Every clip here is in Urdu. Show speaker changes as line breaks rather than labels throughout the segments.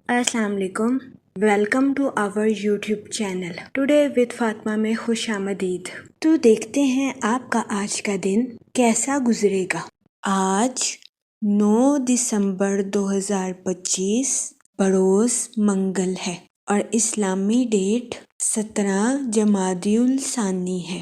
السلام علیکم، welcome to our YouTube channel today with Fatima میں خوش آمدید۔ تو دیکھتے ہیں آپ کا آج کا دن کیسا گزرے گا۔ آج 9 دسمبر 2025 بروز منگل ہے اور اسلامی ڈیٹ 17 جمادی الثانی ہے۔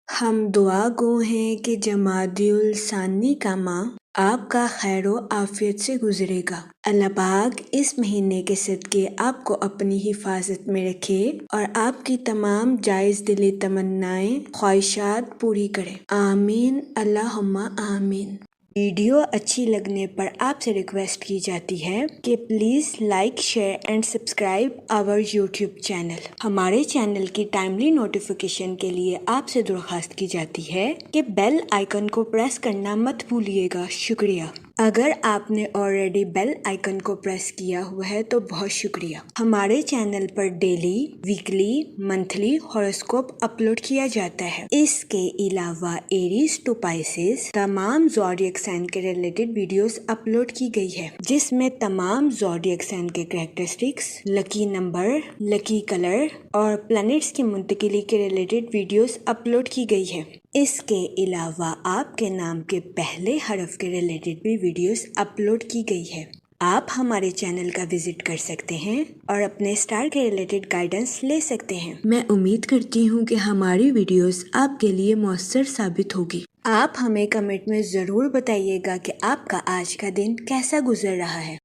ہم دعا گو ہیں کہ جمادی الثانی کا ماہ آپ کا خیر و عافیت سے گزرے گا۔ اللہ پاک اس مہینے کے صدقے آپ کو اپنی حفاظت میں رکھے اور آپ کی تمام جائز دلی تمنائیں خواہشات پوری کرے، آمین اللہم آمین۔ ویڈیو اچھی لگنے پر آپ سے ریکویسٹ کی جاتی ہے کہ please like, share and subscribe our YouTube channel. ہمارے چینل کی ٹائملی نوٹیفیکیشن کے لیے آپ سے درخواست کی جاتی ہے کہ بیل آئیکن کو پریس کرنا مت بھولیے گا۔ شکریہ۔ اگر آپ نے آلریڈی بیل آئیکن کو پریس کیا ہوا ہے تو بہت شکریہ۔ ہمارے چینل پر daily, weekly, monthly horoscope upload کیا جاتا ہے۔ اس کے علاوہ ایریز ٹو پائسز تمام زوڈیک سائن کے ریلیٹڈ ویڈیوز اپلوڈ کی گئی ہے، جس میں تمام زوڈیک سائن کے کریکٹرسٹکس، لکی نمبر، لکی کلر اور پلانٹس کی منتقلی کے ریلیٹڈ ویڈیوز اپلوڈ کی گئی ہے۔ اس کے علاوہ آپ کے نام کے پہلے حرف کے ریلیٹڈ بھی ویڈیوز اپلوڈ کی گئی ہے۔ آپ ہمارے چینل کا وزٹ کر سکتے ہیں اور اپنے اسٹار کے ریلیٹڈ گائیڈنس لے سکتے ہیں۔ میں امید کرتی ہوں کہ ہماری ویڈیوز آپ کے لیے مؤثر ثابت ہوگی۔ آپ ہمیں کمنٹ میں ضرور بتائیے گا کہ آپ کا آج کا دن کیسا گزر رہا ہے۔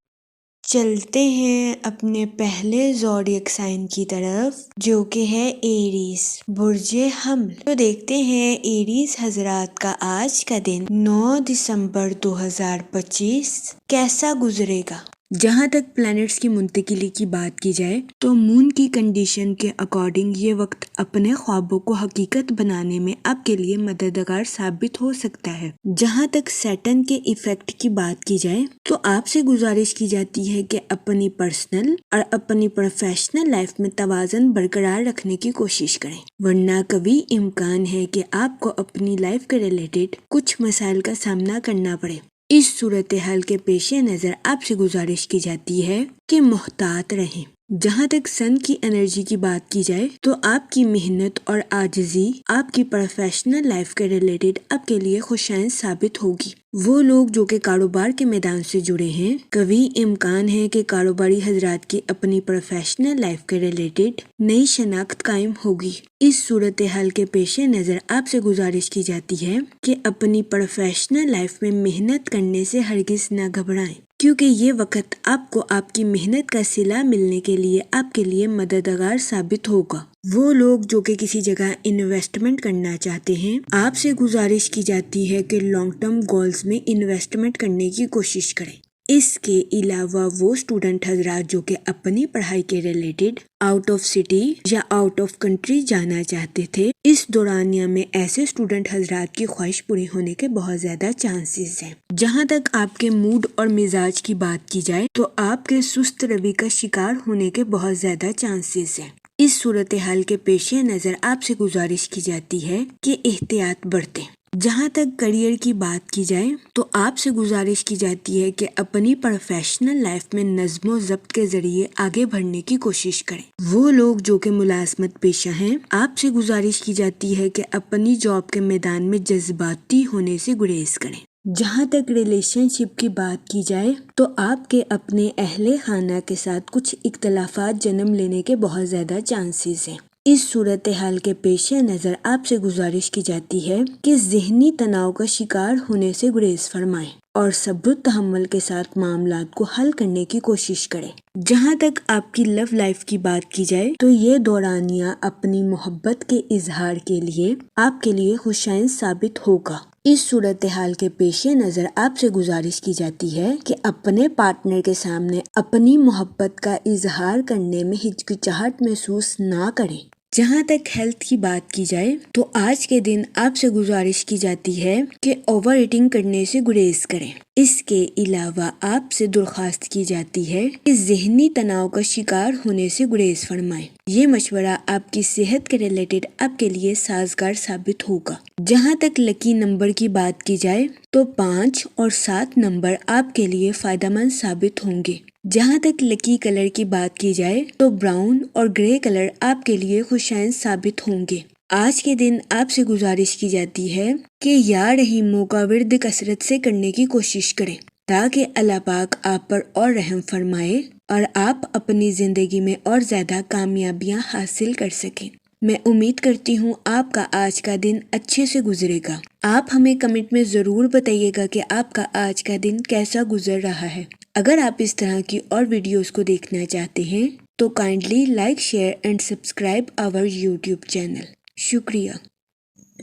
چلتے ہیں اپنے پہلے زوڈیک سائن کی طرف جو کہ ہے ایریز، برج حمل۔ تو دیکھتے ہیں ایریز حضرات کا آج کا دن 9 دسمبر 2025 کیسا گزرے گا۔ جہاں تک پلانٹس کی منتقلی کی بات کی جائے تو مون کی کنڈیشن کے اکارڈنگ یہ وقت اپنے خوابوں کو حقیقت بنانے میں آپ کے لیے مددگار ثابت ہو سکتا ہے۔ جہاں تک سیٹرن کے ایفیکٹ کی بات کی جائے تو آپ سے گزارش کی جاتی ہے کہ اپنی پرسنل اور اپنی پروفیشنل لائف میں توازن برقرار رکھنے کی کوشش کریں، ورنہ کبھی امکان ہے کہ آپ کو اپنی لائف کے ریلیٹڈ کچھ مسائل کا سامنا کرنا پڑے۔ اس صورتحال کے پیش نظر آپ سے گزارش کی جاتی ہے کہ محتاط رہیں۔ جہاں تک سن کی انرجی کی بات کی جائے تو آپ کی محنت اور عاجزی آپ کی پروفیشنل لائف کے ریلیٹڈ آپ کے لیے خوشائن ثابت ہوگی۔ وہ لوگ جو کہ کاروبار کے میدان سے جڑے ہیں، کبھی امکان ہے کہ کاروباری حضرات کی اپنی پروفیشنل لائف کے ریلیٹڈ نئی شناخت قائم ہوگی۔ اس صورتحال کے پیش نظر آپ سے گزارش کی جاتی ہے کہ اپنی پروفیشنل لائف میں محنت کرنے سے ہرگز نہ گھبرائیں، کیونکہ یہ وقت آپ کو آپ کی محنت کا صلہ ملنے کے لیے آپ کے لیے مددگار ثابت ہوگا۔ وہ لوگ جو کہ کسی جگہ انویسٹمنٹ کرنا چاہتے ہیں، آپ سے گزارش کی جاتی ہے کہ لانگ ٹرم گولز میں انویسٹمنٹ کرنے کی کوشش کریں۔ اس کے علاوہ وہ اسٹوڈنٹ حضرات جو کہ اپنی پڑھائی کے ریلیٹڈ آؤٹ آف سٹی یا آؤٹ آف کنٹری جانا چاہتے تھے، اس دورانیہ میں ایسے اسٹوڈنٹ حضرات کی خواہش پوری ہونے کے بہت زیادہ چانسز ہیں۔ جہاں تک آپ کے موڈ اور مزاج کی بات کی جائے تو آپ کے سست روی کا شکار ہونے کے بہت زیادہ چانسز ہیں۔ اس صورتحال کے پیش نظر آپ سے گزارش کی جاتی ہے کہ احتیاط برتیں۔ جہاں تک کریئر کی بات کی جائے تو آپ سے گزارش کی جاتی ہے کہ اپنی پروفیشنل لائف میں نظم و ضبط کے ذریعے آگے بڑھنے کی کوشش کریں۔ وہ لوگ جو کہ ملازمت پیشہ ہیں، آپ سے گزارش کی جاتی ہے کہ اپنی جاب کے میدان میں جذباتی ہونے سے گریز کریں۔ جہاں تک ریلیشن شپ کی بات کی جائے تو آپ کے اپنے اہل خانہ کے ساتھ کچھ اختلافات جنم لینے کے بہت زیادہ چانسز ہیں۔ اس صورتحال کے پیش نظر آپ سے گزارش کی جاتی ہے کہ ذہنی تناؤ کا شکار ہونے سے گریز فرمائیں اور صبر و تحمل کے ساتھ معاملات کو حل کرنے کی کوشش کریں۔ جہاں تک آپ کی لو لائف کی بات کی جائے تو یہ دورانیہ اپنی محبت کے اظہار کے لیے آپ کے لیے خوشائن ثابت ہوگا۔ اس صورتحال کے پیش نظر آپ سے گزارش کی جاتی ہے کہ اپنے پارٹنر کے سامنے اپنی محبت کا اظہار کرنے میں ہچکچاہٹ محسوس نہ کریں۔ جہاں تک ہیلتھ کی بات کی جائے تو آج کے دن آپ سے گزارش کی جاتی ہے کہ اوور ایٹنگ کرنے سے گریز کریں۔ اس کے علاوہ آپ سے درخواست کی جاتی ہے کہ ذہنی تناؤ کا شکار ہونے سے گریز فرمائیں۔ یہ مشورہ آپ کی صحت کے ریلیٹڈ آپ کے لیے سازگار ثابت ہوگا۔ جہاں تک لکی نمبر کی بات کی جائے تو 5 اور 7 نمبر آپ کے لیے فائدہ مند ثابت ہوں گے۔ جہاں تک لکی کلر کی بات کی جائے تو براؤن اور گرے کلر آپ کے لیے خوشائن ثابت ہوں گے۔ آج کے دن آپ سے گزارش کی جاتی ہے کہ یا رحیموں کا ورد کثرت سے کرنے کی کوشش کریں تاکہ اللہ پاک آپ پر اور رحم فرمائے اور آپ اپنی زندگی میں اور زیادہ کامیابیاں حاصل کر سکیں۔ میں امید کرتی ہوں آپ کا آج کا دن اچھے سے گزرے گا۔ آپ ہمیں کمنٹ میں ضرور بتائیے گا کہ آپ کا آج کا دن کیسا گزر رہا ہے۔ اگر آپ اس طرح کی اور ویڈیوز کو دیکھنا چاہتے ہیں تو kindly like, share and subscribe our YouTube channel. شکریہ۔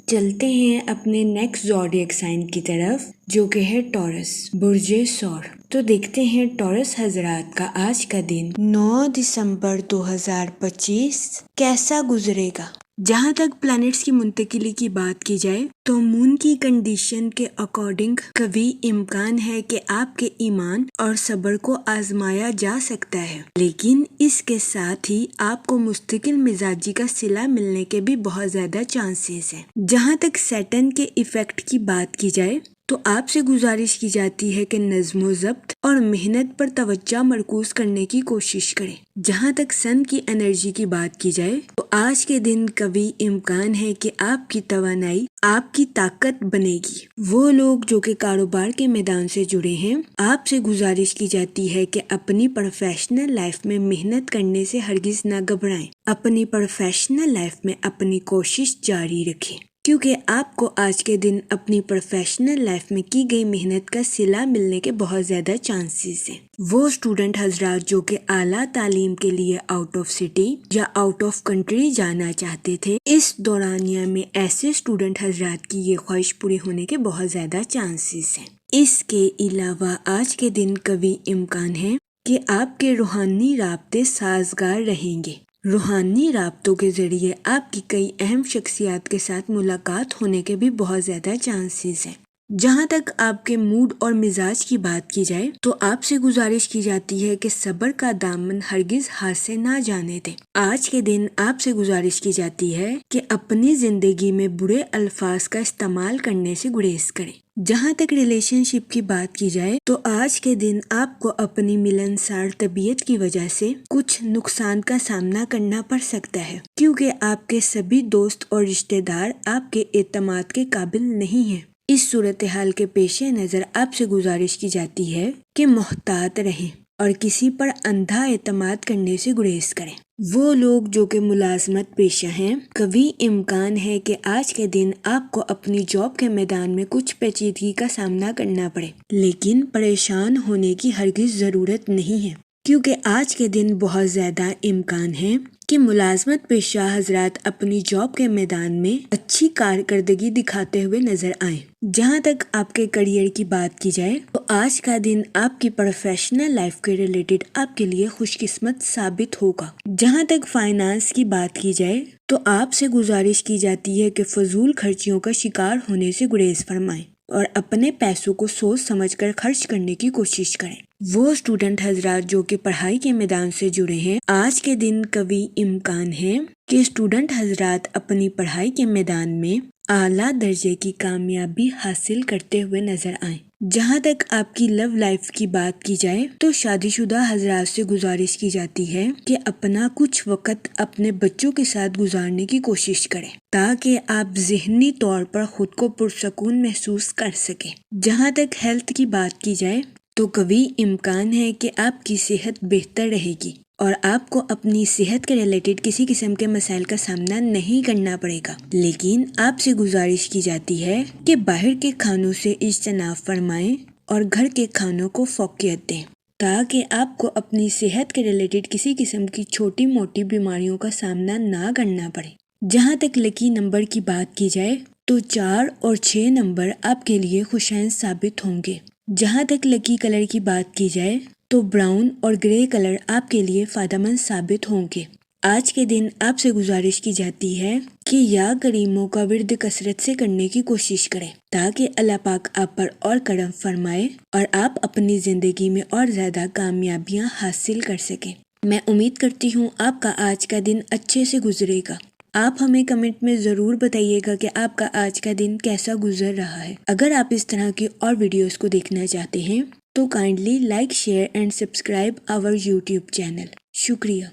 چلتے ہیں اپنے نیکسٹ زوڈیک سائن کی طرف جو کہ ہے ٹورس، برج ثور۔ تو دیکھتے ہیں ٹورس حضرات کا آج کا دن 9 دسمبر 2025 کیسا گزرے گا۔ جہاں تک پلانٹس کی منتقلی کی بات کی جائے تو مون کی کنڈیشن کے اکارڈنگ کبھی امکان ہے کہ آپ کے ایمان اور صبر کو آزمایا جا سکتا ہے، لیکن اس کے ساتھ ہی آپ کو مستقل مزاجی کا صلہ ملنے کے بھی بہت زیادہ چانسز ہیں۔ جہاں تک سیٹرن کے ایفیکٹ کی بات کی جائے تو آپ سے گزارش کی جاتی ہے کہ نظم و ضبط اور محنت پر توجہ مرکوز کرنے کی کوشش کریں۔ جہاں تک سن کی انرجی کی بات کی جائے تو آج کے دن کبھی امکان ہے کہ آپ کی توانائی آپ کی طاقت بنے گی۔ وہ لوگ جو کہ کاروبار کے میدان سے جڑے ہیں، آپ سے گزارش کی جاتی ہے کہ اپنی پروفیشنل لائف میں محنت کرنے سے ہرگز نہ گھبرائیں۔ اپنی پروفیشنل لائف میں اپنی کوشش جاری رکھیں، کیونکہ آپ کو آج کے دن اپنی پروفیشنل لائف میں کی گئی محنت کا صلہ ملنے کے بہت زیادہ چانسز ہیں۔ وہ اسٹوڈنٹ حضرات جو کہ اعلیٰ تعلیم کے لیے آؤٹ آف سٹی یا آؤٹ آف کنٹری جانا چاہتے تھے، اس دورانیہ میں ایسے اسٹوڈنٹ حضرات کی یہ خواہش پوری ہونے کے بہت زیادہ چانسز ہیں۔ اس کے علاوہ آج کے دن کبھی امکان ہے کہ آپ کے روحانی رابطے سازگار رہیں گے۔ روحانی رابطوں کے ذریعے آپ کی کئی اہم شخصیات کے ساتھ ملاقات ہونے کے بھی بہت زیادہ چانسز ہیں۔ جہاں تک آپ کے موڈ اور مزاج کی بات کی جائے تو آپ سے گزارش کی جاتی ہے کہ صبر کا دامن ہرگز ہاتھ سے نہ جانے دیں۔ آج کے دن آپ سے گزارش کی جاتی ہے کہ اپنی زندگی میں برے الفاظ کا استعمال کرنے سے گریز کریں۔ جہاں تک ریلیشن شپ کی بات کی جائے تو آج کے دن آپ کو اپنی ملنسار طبیعت کی وجہ سے کچھ نقصان کا سامنا کرنا پڑ سکتا ہے، کیونکہ آپ کے سبھی دوست اور رشتہ دار آپ کے اعتماد کے قابل نہیں ہیں۔ اس صورتحال کے پیش نظر آپ سے گزارش کی جاتی ہے کہ محتاط رہیں اور کسی پر اندھا اعتماد کرنے سے گریز کریں۔ وہ لوگ جو کہ ملازمت پیشہ ہیں، کبھی امکان ہے کہ آج کے دن آپ کو اپنی جاب کے میدان میں کچھ پیچیدگی کا سامنا کرنا پڑے، لیکن پریشان ہونے کی ہرگز ضرورت نہیں ہے، کیونکہ آج کے دن بہت زیادہ امکان ہے کہ ملازمت پیشہ حضرات اپنی جاب کے میدان میں اچھی کارکردگی دکھاتے ہوئے نظر آئیں۔ جہاں تک آپ کے کریئر کی بات کی جائے تو آج کا دن آپ کی پروفیشنل لائف کے ریلیٹڈ آپ کے لیے خوش قسمت ثابت ہوگا۔ جہاں تک فائنانس کی بات کی جائے تو آپ سے گزارش کی جاتی ہے کہ فضول خرچیوں کا شکار ہونے سے گریز فرمائیں اور اپنے پیسوں کو سوچ سمجھ کر خرچ کرنے کی کوشش کریں۔ وہ اسٹوڈنٹ حضرات جو کہ پڑھائی کے میدان سے جڑے ہیں، آج کے دن کبھی امکان ہے کہ اسٹوڈنٹ حضرات اپنی پڑھائی کے میدان میں اعلیٰ درجے کی کامیابی حاصل کرتے ہوئے نظر آئیں۔ جہاں تک آپ کی لو لائف کی بات کی جائے تو شادی شدہ حضرات سے گزارش کی جاتی ہے کہ اپنا کچھ وقت اپنے بچوں کے ساتھ گزارنے کی کوشش کریں تاکہ آپ ذہنی طور پر خود کو پرسکون محسوس کر سکیں۔ جہاں تک ہیلتھ کی بات کی جائے تو کبھی امکان ہے کہ آپ کی صحت بہتر رہے گی اور آپ کو اپنی صحت کے ریلیٹڈ کسی قسم کے مسائل کا سامنا نہیں کرنا پڑے گا، لیکن آپ سے گزارش کی جاتی ہے کہ باہر کے کھانوں سے اجتناب فرمائیں اور گھر کے کھانوں کو فوقیت دیں تاکہ آپ کو اپنی صحت کے ریلیٹڈ کسی قسم کی چھوٹی موٹی بیماریوں کا سامنا نہ کرنا پڑے۔ جہاں تک لکی نمبر کی بات کی جائے تو 4 اور 6 نمبر آپ کے لیے خوشائن ثابت ہوں گے۔ جہاں تک لکی کلر کی بات کی جائے تو براؤن اور گرے کلر آپ کے لیے فائدہ مند ثابت ہوں گے۔ آج کے دن آپ سے گزارش کی جاتی ہے کہ یا کریموں کا ورد کثرت سے کرنے کی کوشش کریں تاکہ اللہ پاک آپ پر اور کرم فرمائے اور آپ اپنی زندگی میں اور زیادہ کامیابیاں حاصل کر سکیں۔ میں امید کرتی ہوں آپ کا آج کا دن اچھے سے گزرے گا۔ آپ ہمیں کمنٹ میں ضرور بتائیے گا کہ آپ کا آج کا دن کیسا گزر رہا ہے۔ اگر آپ اس طرح کی اور ویڈیوز کو دیکھنا چاہتے ہیں تو kindly like share and subscribe our YouTube channel. شکریہ.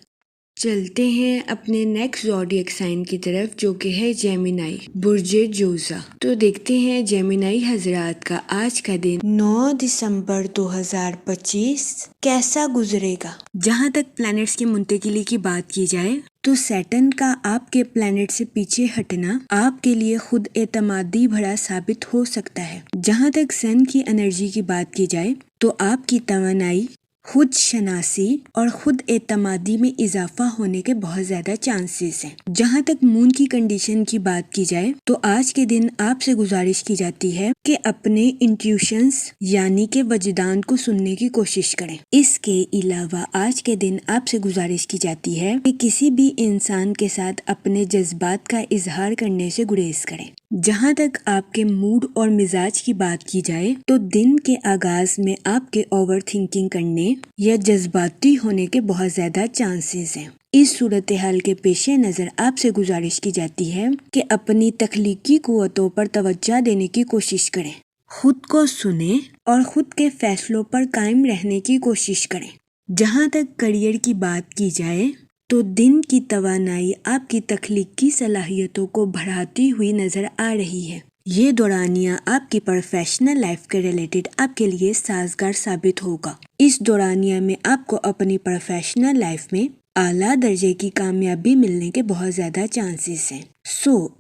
چلتے ہیں اپنے نیکسٹ زوڈیک سائن کی طرف جو کہ ہے جیمینائی برج جوزا. تو دیکھتے ہیں جیمینائی حضرات کا آج کا دن 9 دسمبر 2025 کیسا گزرے گا. جہاں تک پلانٹس کی منتقلی کی بات کی جائے تو سیٹرن کا آپ کے پلانٹ سے پیچھے ہٹنا آپ کے لیے خود اعتمادی بھرا ثابت ہو سکتا ہے. جہاں تک سن کی انرجی کی بات کی جائے تو آپ کی توانائی، خود شناسی اور خود اعتمادی میں اضافہ ہونے کے بہت زیادہ چانسز ہیں. جہاں تک مون کی کنڈیشن کی بات کی جائے تو آج کے دن آپ سے گزارش کی جاتی ہے کہ اپنے انٹیوشنز یعنی کہ وجدان کو سننے کی کوشش کریں. اس کے علاوہ آج کے دن آپ سے گزارش کی جاتی ہے کہ کسی بھی انسان کے ساتھ اپنے جذبات کا اظہار کرنے سے گریز کریں. جہاں تک آپ کے موڈ اور مزاج کی بات کی جائے تو دن کے آغاز میں آپ کے اوور تھنکنگ کرنے یا جذباتی ہونے کے بہت زیادہ چانسز ہیں. اس صورتحال کے پیش نظر آپ سے گزارش کی جاتی ہے کہ اپنی تخلیقی قوتوں پر توجہ دینے کی کوشش کریں، خود کو سنیں اور خود کے فیصلوں پر قائم رہنے کی کوشش کریں. جہاں تک کریئر کی بات کی جائے تو دن کی توانائی آپ کی تخلیقی صلاحیتوں کو بڑھاتی ہوئی نظر آ رہی ہے. یہ دورانیہ آپ کی پروفیشنل لائف کے ریلیٹڈ آپ کے لیے سازگار ثابت ہوگا. اس دورانیہ میں آپ کو اپنی پروفیشنل لائف میں اعلیٰ درجے کی کامیابی ملنے کے بہت زیادہ چانسز ہیں.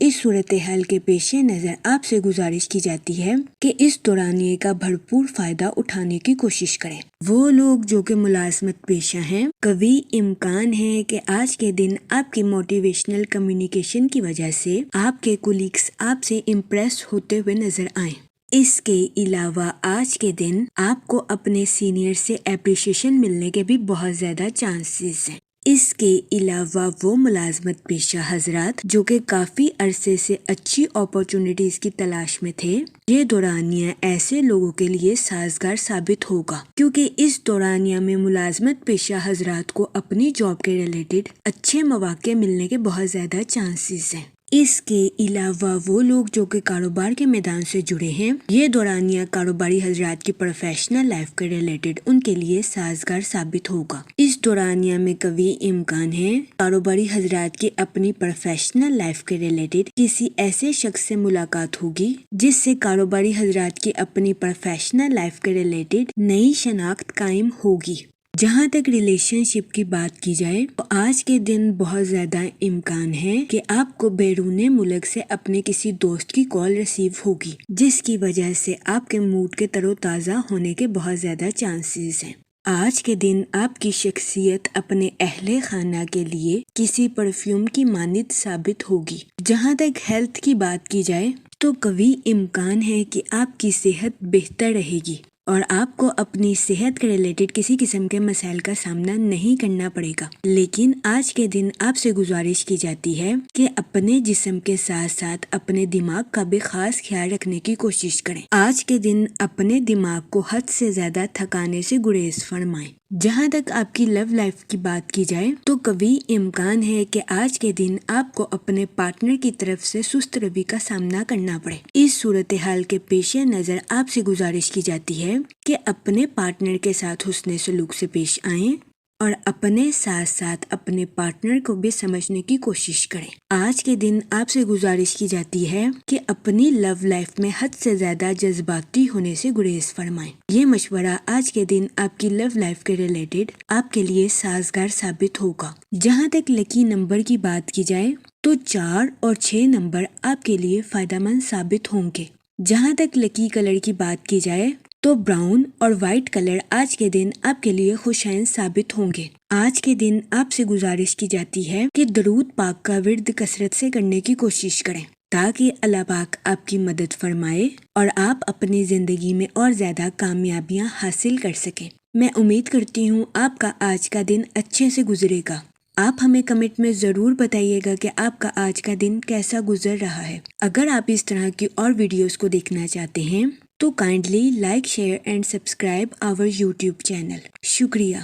اس صورتحال کے پیش نظر آپ سے گزارش کی جاتی ہے کہ اس دورانیے کا بھرپور فائدہ اٹھانے کی کوشش کریں. وہ لوگ جو کہ ملازمت پیشہ ہیں، قوی امکان ہے کہ آج کے دن آپ کی موٹیویشنل کمیونیکیشن کی وجہ سے آپ کے کولیگز آپ سے امپریس ہوتے ہوئے نظر آئیں. اس کے علاوہ آج کے دن آپ کو اپنے سینئر سے اپریشیشن ملنے کے بھی بہت زیادہ چانسز ہیں. اس کے علاوہ وہ ملازمت پیشہ حضرات جو کہ کافی عرصے سے اچھی اپارچونٹیز کی تلاش میں تھے، یہ دورانیہ ایسے لوگوں کے لیے سازگار ثابت ہوگا کیونکہ اس دورانیہ میں ملازمت پیشہ حضرات کو اپنی جاب کے ریلیٹڈ اچھے مواقع ملنے کے بہت زیادہ چانسز ہیں. اس کے علاوہ وہ لوگ جو کہ کاروبار کے میدان سے جڑے ہیں، یہ دورانیہ کاروباری حضرات کی پروفیشنل لائف کے ریلیٹڈ ان کے لیے سازگار ثابت ہوگا. اس دورانیہ میں قوی امکان ہے کاروباری حضرات کی اپنی پروفیشنل لائف کے ریلیٹڈ کسی ایسے شخص سے ملاقات ہوگی جس سے کاروباری حضرات کی اپنی پروفیشنل لائف کے ریلیٹڈ نئی شناخت قائم ہوگی. جہاں تک ریلیشن شپ کی بات کی جائے تو آج کے دن بہت زیادہ امکان ہے کہ آپ کو بیرون ملک سے اپنے کسی دوست کی کال ریسیو ہوگی جس کی وجہ سے آپ کے موڈ کے تر و تازہ ہونے کے بہت زیادہ چانسز ہیں. آج کے دن آپ کی شخصیت اپنے اہل خانہ کے لیے کسی پرفیوم کی مانند ثابت ہوگی. جہاں تک ہیلتھ کی بات کی جائے تو قوی امکان ہے کہ آپ کی صحت بہتر رہے گی اور آپ کو اپنی صحت کے ریلیٹڈ کسی قسم کے مسائل کا سامنا نہیں کرنا پڑے گا. لیکن آج کے دن آپ سے گزارش کی جاتی ہے کہ اپنے جسم کے ساتھ ساتھ اپنے دماغ کا بھی خاص خیال رکھنے کی کوشش کریں. آج کے دن اپنے دماغ کو حد سے زیادہ تھکانے سے گریز فرمائیں. جہاں تک آپ کی لو لائف کی بات کی جائے تو قوی امکان ہے کہ آج کے دن آپ کو اپنے پارٹنر کی طرف سے سست روی کا سامنا کرنا پڑے. اس صورتحال کے پیش نظر آپ سے گزارش کی جاتی ہے کہ اپنے پارٹنر کے ساتھ حسن سلوک سے پیش آئیں اور اپنے ساتھ ساتھ اپنے پارٹنر کو بھی سمجھنے کی کوشش کریں. آج کے دن آپ سے گزارش کی جاتی ہے کہ اپنی لو لائف میں حد سے زیادہ جذباتی ہونے سے گریز فرمائیں. یہ مشورہ آج کے دن آپ کی لو لائف کے ریلیٹڈ آپ کے لیے سازگار ثابت ہوگا. جہاں تک لکی نمبر کی بات کی جائے تو 4 اور 6 نمبر آپ کے لیے فائدہ مند ثابت ہوں گے. جہاں تک لکی کلر کی بات کی جائے تو براؤن اور وائٹ کلر آج کے دن آپ کے لیے خوشائن ثابت ہوں گے. آج کے دن آپ سے گزارش کی جاتی ہے کہ درود پاک کا ورد کثرت سے کرنے کی کوشش کریں تاکہ اللہ پاک آپ کی مدد فرمائے اور آپ اپنی زندگی میں اور زیادہ کامیابیاں حاصل کر سکیں. میں امید کرتی ہوں آپ کا آج کا دن اچھے سے گزرے گا. آپ ہمیں کمنٹ میں ضرور بتائیے گا کہ آپ کا آج کا دن کیسا گزر رہا ہے. اگر آپ اس طرح کی اور ویڈیوز کو دیکھنا چاہتے ہیں تو kindly like share and subscribe our YouTube channel. شکریہ.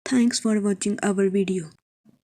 Thanks for watching our video.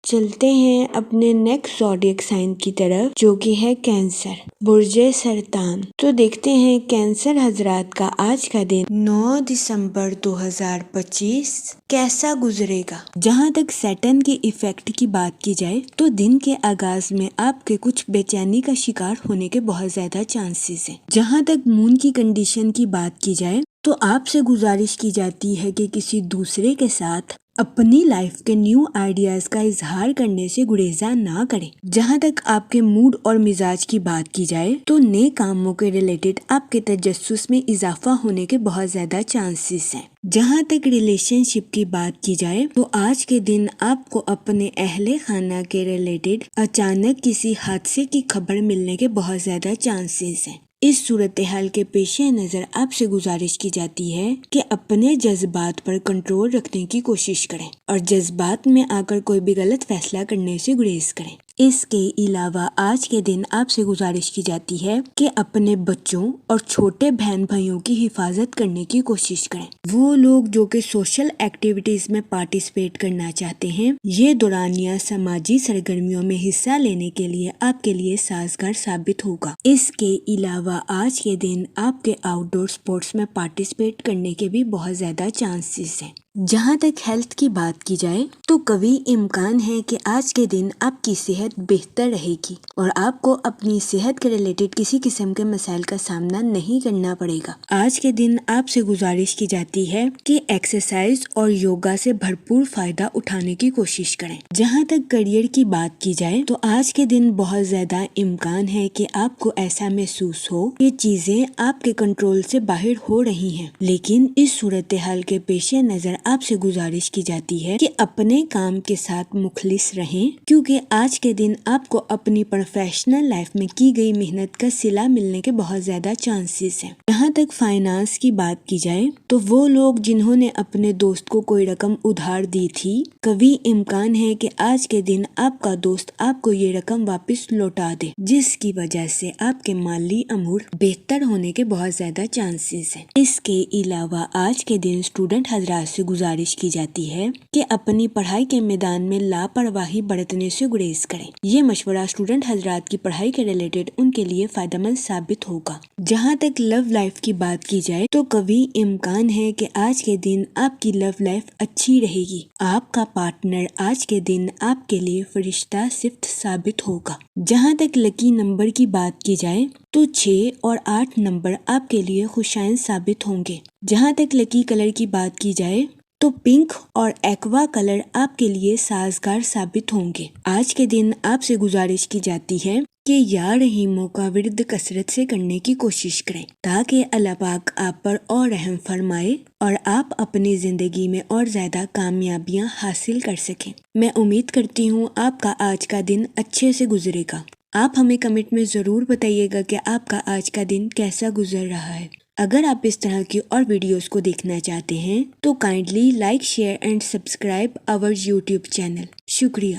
چلتے ہیں اپنے نیکسٹ زوڈیک سائن کی طرف جو کہ ہے کینسر، برج سرطان۔ تو دیکھتے ہیں کینسر حضرات کا آج کا دن 9 دسمبر 2025 کیسا گزرے گا۔ جہاں تک سیٹرن کے ایفیکٹ کی بات کی جائے تو دن کے آغاز میں آپ کے کچھ بے چینی کا شکار ہونے کے بہت زیادہ چانسز ہیں۔ جہاں تک مون کی کنڈیشن کی بات کی جائے تو آپ سے گزارش کی جاتی ہے کہ کسی دوسرے کے ساتھ اپنی لائف کے نیو آئیڈیاز کا اظہار کرنے سے گریزاں نہ کریں۔ جہاں تک آپ کے موڈ اور مزاج کی بات کی جائے تو نئے کاموں کے ریلیٹڈ آپ کے تجسس میں اضافہ ہونے کے بہت زیادہ چانسز ہیں۔ جہاں تک ریلیشن شپ کی بات کی جائے تو آج کے دن آپ کو اپنے اہل خانہ کے ریلیٹڈ اچانک کسی حادثے کی خبر ملنے کے بہت زیادہ چانسز ہیں۔ اس صورتحال کے پیش نظر آپ سے گزارش کی جاتی ہے کہ اپنے جذبات پر کنٹرول رکھنے کی کوشش کریں اور جذبات میں آ کر کوئی بھی غلط فیصلہ کرنے سے گریز کریں۔ اس کے علاوہ آج کے دن آپ سے گزارش کی جاتی ہے کہ اپنے بچوں اور چھوٹے بہن بھائیوں کی حفاظت کرنے کی کوشش کریں۔ وہ لوگ جو کہ سوشل ایکٹیویٹیز میں پارٹیسپیٹ کرنا چاہتے ہیں، یہ دورانیہ سماجی سرگرمیوں میں حصہ لینے کے لیے آپ کے لیے سازگار ثابت ہوگا۔ اس کے علاوہ آج کے دن آپ کے آؤٹ ڈور سپورٹس میں پارٹیسپیٹ کرنے کے بھی بہت زیادہ چانسز ہیں۔ جہاں تک ہیلتھ کی بات کی جائے تو قوی امکان ہے کہ آج کے دن آپ کی صحت بہتر رہے گی اور آپ کو اپنی صحت کے ریلیٹڈ کسی قسم کے مسائل کا سامنا نہیں کرنا پڑے گا۔ آج کے دن آپ سے گزارش کی جاتی ہے کہ ایکسرسائز اور یوگا سے بھرپور فائدہ اٹھانے کی کوشش کریں۔ جہاں تک کیریئر کی بات کی جائے تو آج کے دن بہت زیادہ امکان ہے کہ آپ کو ایسا محسوس ہو کہ چیزیں آپ کے کنٹرول سے باہر ہو رہی ہیں، لیکن اس صورتحال کے پیش نظر آپ سے گزارش کی جاتی ہے کہ اپنے کام کے ساتھ مخلص رہیں، کیونکہ آج کے دن آپ کو اپنی پروفیشنل لائف میں کی گئی محنت کا صلہ ملنے کے بہت زیادہ چانسز ہیں۔ جہاں تک فائنانس کی بات کی جائے تو وہ لوگ جنہوں نے اپنے دوست کو کوئی رقم ادھار دی تھی، قوی امکان ہے کہ آج کے دن آپ کا دوست آپ کو یہ رقم واپس لوٹا دے، جس کی وجہ سے آپ کے مالی امور بہتر ہونے کے بہت زیادہ چانسز ہیں۔ اس کے علاوہ آج کے دن اسٹوڈنٹ حضرات سے گزارش کی جاتی ہے کہ اپنی پڑھائی کے میدان میں لاپرواہی برتنے سے گریز کریں۔ یہ مشورہ اسٹوڈنٹ حضرات کی پڑھائی کے ریلیٹڈ ان کے لیے فائدہ مند ثابت ہوگا۔ جہاں تک لو لائف کی بات کی جائے تو قوی امکان ہے کہ آج کے دن آپ کی لو لائف اچھی رہے گی۔ آپ کا پارٹنر آج کے دن آپ کے لیے فرشتہ صفت ثابت ہوگا۔ جہاں تک لکی نمبر کی بات کی جائے تو 6 اور 8 نمبر آپ کے لیے خوشائن ثابت ہوں گے۔ جہاں تک لکی کلر کی بات کی جائے تو پنک اور ایکوا کلر آپ کے لیے سازگار ثابت ہوں گے۔ آج کے دن آپ سے گزارش کی جاتی ہے کہ یا رحیموں کا ورد کثرت سے کرنے کی کوشش کریں تاکہ اللہ پاک آپ پر اور رحم فرمائے اور آپ اپنی زندگی میں اور زیادہ کامیابیاں حاصل کر سکیں۔ میں امید کرتی ہوں آپ کا آج کا دن اچھے سے گزرے گا۔ آپ ہمیں کمنٹ میں ضرور بتائیے گا کہ آپ کا آج کا دن کیسا گزر رہا ہے۔ اگر آپ اس طرح کی اور ویڈیوز کو دیکھنا چاہتے ہیں تو kindly like, share and subscribe our YouTube channel. شکریہ۔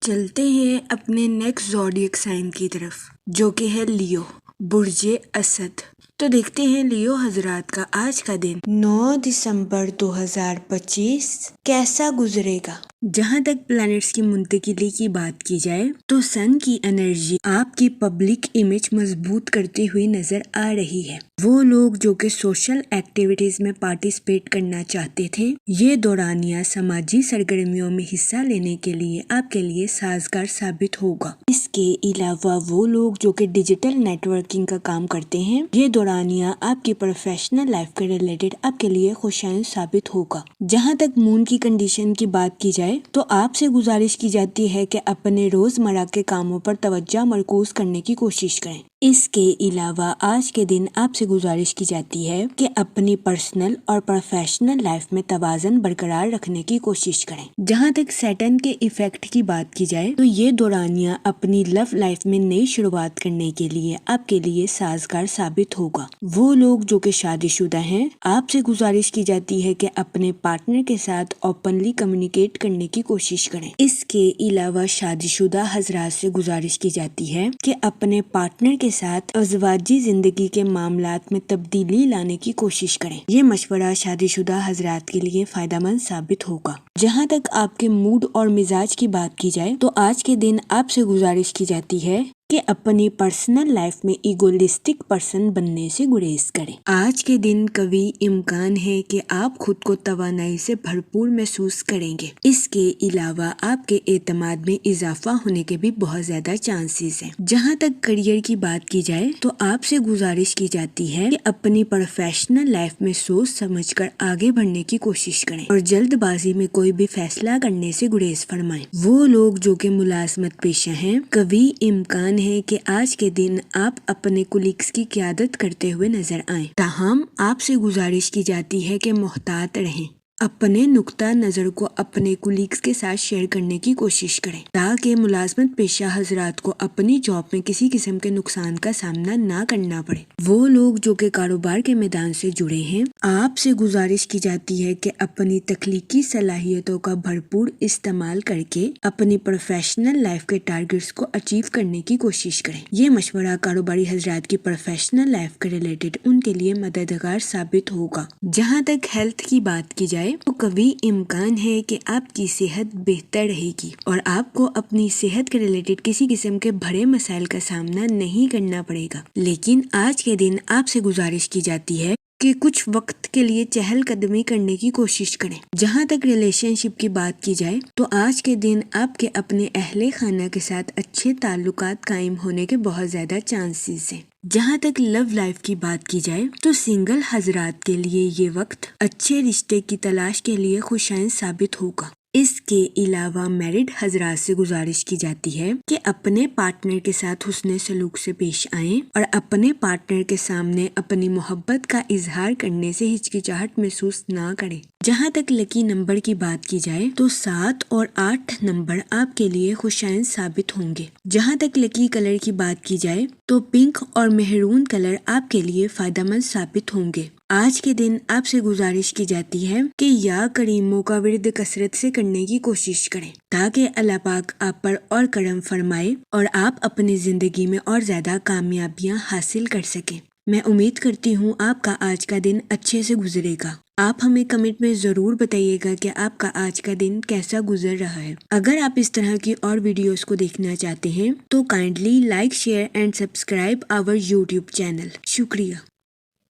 چلتے ہیں اپنے نیکسٹ زوڈیک سائن کی طرف جو کہ ہے لیو، برج اسد۔ تو دیکھتے ہیں لیو حضرات کا آج کا دن 9 دسمبر 2025 کیسا گزرے گا۔ جہاں تک پلانٹس کی منتقلی کی بات کی جائے تو سن کی انرجی آپ کی پبلک امیج مضبوط کرتی ہوئی نظر آ رہی ہے۔ وہ لوگ جو کہ سوشل ایکٹیویٹیز میں پارٹیسپیٹ کرنا چاہتے تھے، یہ دورانیہ سماجی سرگرمیوں میں حصہ لینے کے لیے آپ کے لیے سازگار ثابت ہوگا۔ اس کے علاوہ وہ لوگ جو کہ ڈیجیٹل نیٹ ورکنگ کا کام کرتے ہیں، یہ دورانیہ آپ کی پروفیشنل لائف کے ریلیٹڈ آپ کے لیے خوشائن ثابت ہوگا۔ جہاں تک مون کی کنڈیشن کی بات کی جائے تو آپ سے گزارش کی جاتی ہے کہ اپنے روزمرہ کے کاموں پر توجہ مرکوز کرنے کی کوشش کریں۔ اس کے علاوہ آج کے دن آپ سے گزارش کی جاتی ہے کہ اپنی پرسنل اور پروفیشنل لائف میں توازن برقرار رکھنے کی کوشش کریں۔ جہاں تک سیٹرن کے ایفیکٹ کی بات کی جائے تو یہ دورانیہ اپنی لو لائف میں نئی شروعات کرنے کے لیے آپ کے لیے سازگار ثابت ہوگا۔ وہ لوگ جو کہ شادی شدہ ہیں، آپ سے گزارش کی جاتی ہے کہ اپنے پارٹنر کے ساتھ اوپنلی کمیونیکیٹ کرنے کی کوشش کریں۔ اس کے علاوہ شادی شدہ حضرات سے گزارش کی جاتی ہے کہ اپنے پارٹنر کے ساتھ ازواجی زندگی کے معاملات میں تبدیلی لانے کی کوشش کریں۔ یہ مشورہ شادی شدہ حضرات کے لیے فائدہ مند ثابت ہوگا۔ جہاں تک آپ کے موڈ اور مزاج کی بات کی جائے تو آج کے دن آپ سے گزارش کی جاتی ہے کہ اپنی پرسنل لائف میں ایگوئسٹک پرسن بننے سے گریز کریں۔ آج کے دن قوی امکان ہے کہ آپ خود کو توانائی سے بھرپور محسوس کریں گے۔ اس کے علاوہ آپ کے اعتماد میں اضافہ ہونے کے بھی بہت زیادہ چانسز ہیں۔ جہاں تک کریئر کی بات کی جائے تو آپ سے گزارش کی جاتی ہے کہ اپنی پروفیشنل لائف میں سوچ سمجھ کر آگے بڑھنے کی کوشش کریں اور جلد بازی میں کوئی بھی فیصلہ کرنے سے گریز فرمائیں۔ وہ لوگ جو کہ ملازمت پیشہ ہیں، قوی امکان ہے کہ آج کے دن آپ اپنے کولیگز کی قیادت کرتے ہوئے نظر آئیں۔ تاہم آپ سے گزارش کی جاتی ہے کہ محتاط رہیں۔ اپنے نقطہ نظر کو اپنے کولیگز کے ساتھ شیئر کرنے کی کوشش کریں تاکہ ملازمت پیشہ حضرات کو اپنی جاب میں کسی قسم کے نقصان کا سامنا نہ کرنا پڑے۔ وہ لوگ جو کہ کاروبار کے میدان سے جڑے ہیں، آپ سے گزارش کی جاتی ہے کہ اپنی تخلیقی صلاحیتوں کا بھرپور استعمال کر کے اپنی پروفیشنل لائف کے ٹارگٹس کو اچیو کرنے کی کوشش کریں۔ یہ مشورہ کاروباری حضرات کی پروفیشنل لائف کے ریلیٹڈ ان کے لیے مددگار ثابت ہوگا۔ جہاں تک ہیلتھ کی بات کی جائے تو قوی امکان ہے کہ آپ کی صحت بہتر رہے گی اور آپ کو اپنی صحت کے ریلیٹڈ کسی قسم کے بڑے مسائل کا سامنا نہیں کرنا پڑے گا، لیکن آج کے دن آپ سے گزارش کی جاتی ہے کہ کچھ وقت کے لیے چہل قدمی کرنے کی کوشش کریں۔ جہاں تک ریلیشن شپ کی بات کی جائے تو آج کے دن آپ کے اپنے اہل خانہ کے ساتھ اچھے تعلقات قائم ہونے کے بہت زیادہ چانسز ہیں۔ جہاں تک لو لائف کی بات کی جائے تو سنگل حضرات کے لیے یہ وقت اچھے رشتے کی تلاش کے لیے خوشائن ثابت ہوگا۔ اس کے علاوہ میرڈ حضرات سے گزارش کی جاتی ہے کہ اپنے پارٹنر کے ساتھ حسن سلوک سے پیش آئیں اور اپنے پارٹنر کے سامنے اپنی محبت کا اظہار کرنے سے ہچکچاہٹ محسوس نہ کریں۔ جہاں تک لکی نمبر کی بات کی جائے تو 7 اور 8 نمبر آپ کے لیے خوشائن ثابت ہوں گے۔ جہاں تک لکی کلر کی بات کی جائے تو پنک اور مہرون کلر آپ کے لیے فائدہ مند ثابت ہوں گے۔ آج کے دن آپ سے گزارش کی جاتی ہے کہ یا کریموں کا ورد کثرت سے کرنے کی کوشش کریں تاکہ اللہ پاک آپ پر اور کرم فرمائے اور آپ اپنی زندگی میں اور زیادہ کامیابیاں حاصل کر سکیں۔ میں امید کرتی ہوں آپ کا آج کا دن اچھے سے گزرے گا۔ آپ ہمیں کمنٹ میں ضرور بتائیے گا کہ آپ کا آج کا دن کیسا گزر رہا ہے۔ اگر آپ اس طرح کی اور ویڈیوز کو دیکھنا چاہتے ہیں تو kindly like, share and subscribe our YouTube channel. شکریہ۔